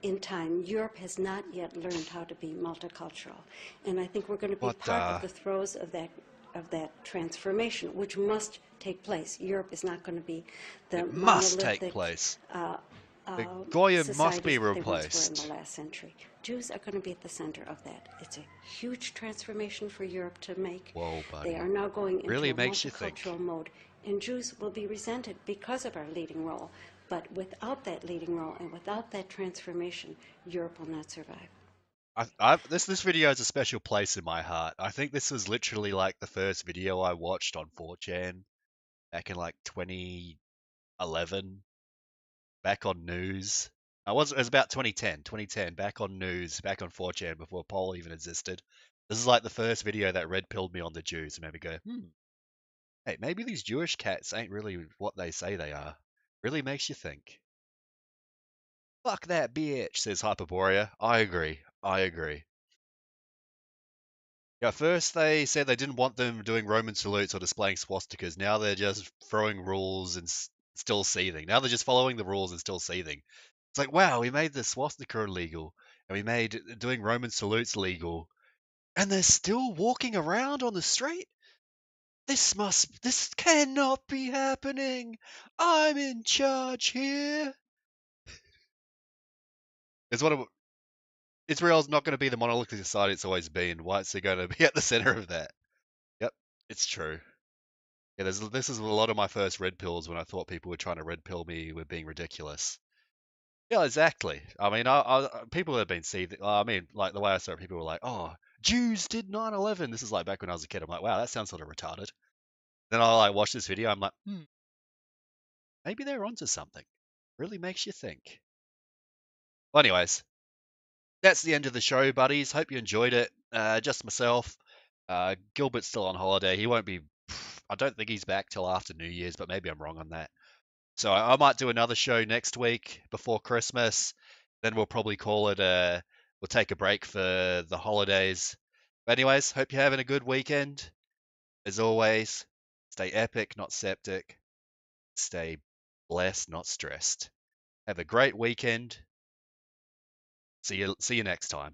in time, Europe has not yet learned how to be multicultural, and I think we're going to be part of the throes of that transformation, which must take place. Europe is not going to be the it must take place. The Goyim must be replaced. They once were in the last century. Jews are going to be at the center of that. It's a huge transformation for Europe to make. Whoa, buddy. They are now going into really a makes you think. multicultural mode, and Jews will be resented because of our leading role. But without that leading role and without that transformation, Europe will not survive. This video has a special place in my heart. I think this was literally like the first video I watched on 4chan back in like 2011. Back on news. It was about 2010, back on news, back on 4chan before poll even existed. This is like the first video that red pilled me on the Jews and made me go, hey, maybe these Jewish cats ain't really what they say they are. Really makes you think. Fuck that bitch, says Hyperborea. I agree. Yeah, first they said they didn't want them doing Roman salutes or displaying swastikas. Now they're just throwing rules and still seething. Now they're just following the rules and still seething. It's like, wow, we made the swastika illegal, and we made doing Roman salutes legal, and they're still walking around on the street? This cannot be happening. I'm in charge here. Israel's not going to be the monolithic society it's always been. Whites are going to be at the center of that. Yep, it's true. Yeah, this is a lot of my first red pills when I thought people were trying to red pill me with being ridiculous. Yeah, exactly. I mean, people have been seething. I mean, like the way I saw it, people were like, "Oh, Jews did 9/11." This is like back when I was a kid. I'm like, "Wow, that sounds sort of retarded." Then I like watch this video. I'm like, maybe they're onto something. Really makes you think. Well, anyways, that's the end of the show, buddies. Hope you enjoyed it. Just myself. Gilbert's still on holiday. He won't be. I don't think he's back till after New Year's, but maybe I'm wrong on that. So I might do another show next week before Christmas. Then we'll probably call it we'll take a break for the holidays. But anyways, hope you're having a good weekend. As always, stay epic, not septic. Stay blessed, not stressed. Have a great weekend. See you next time.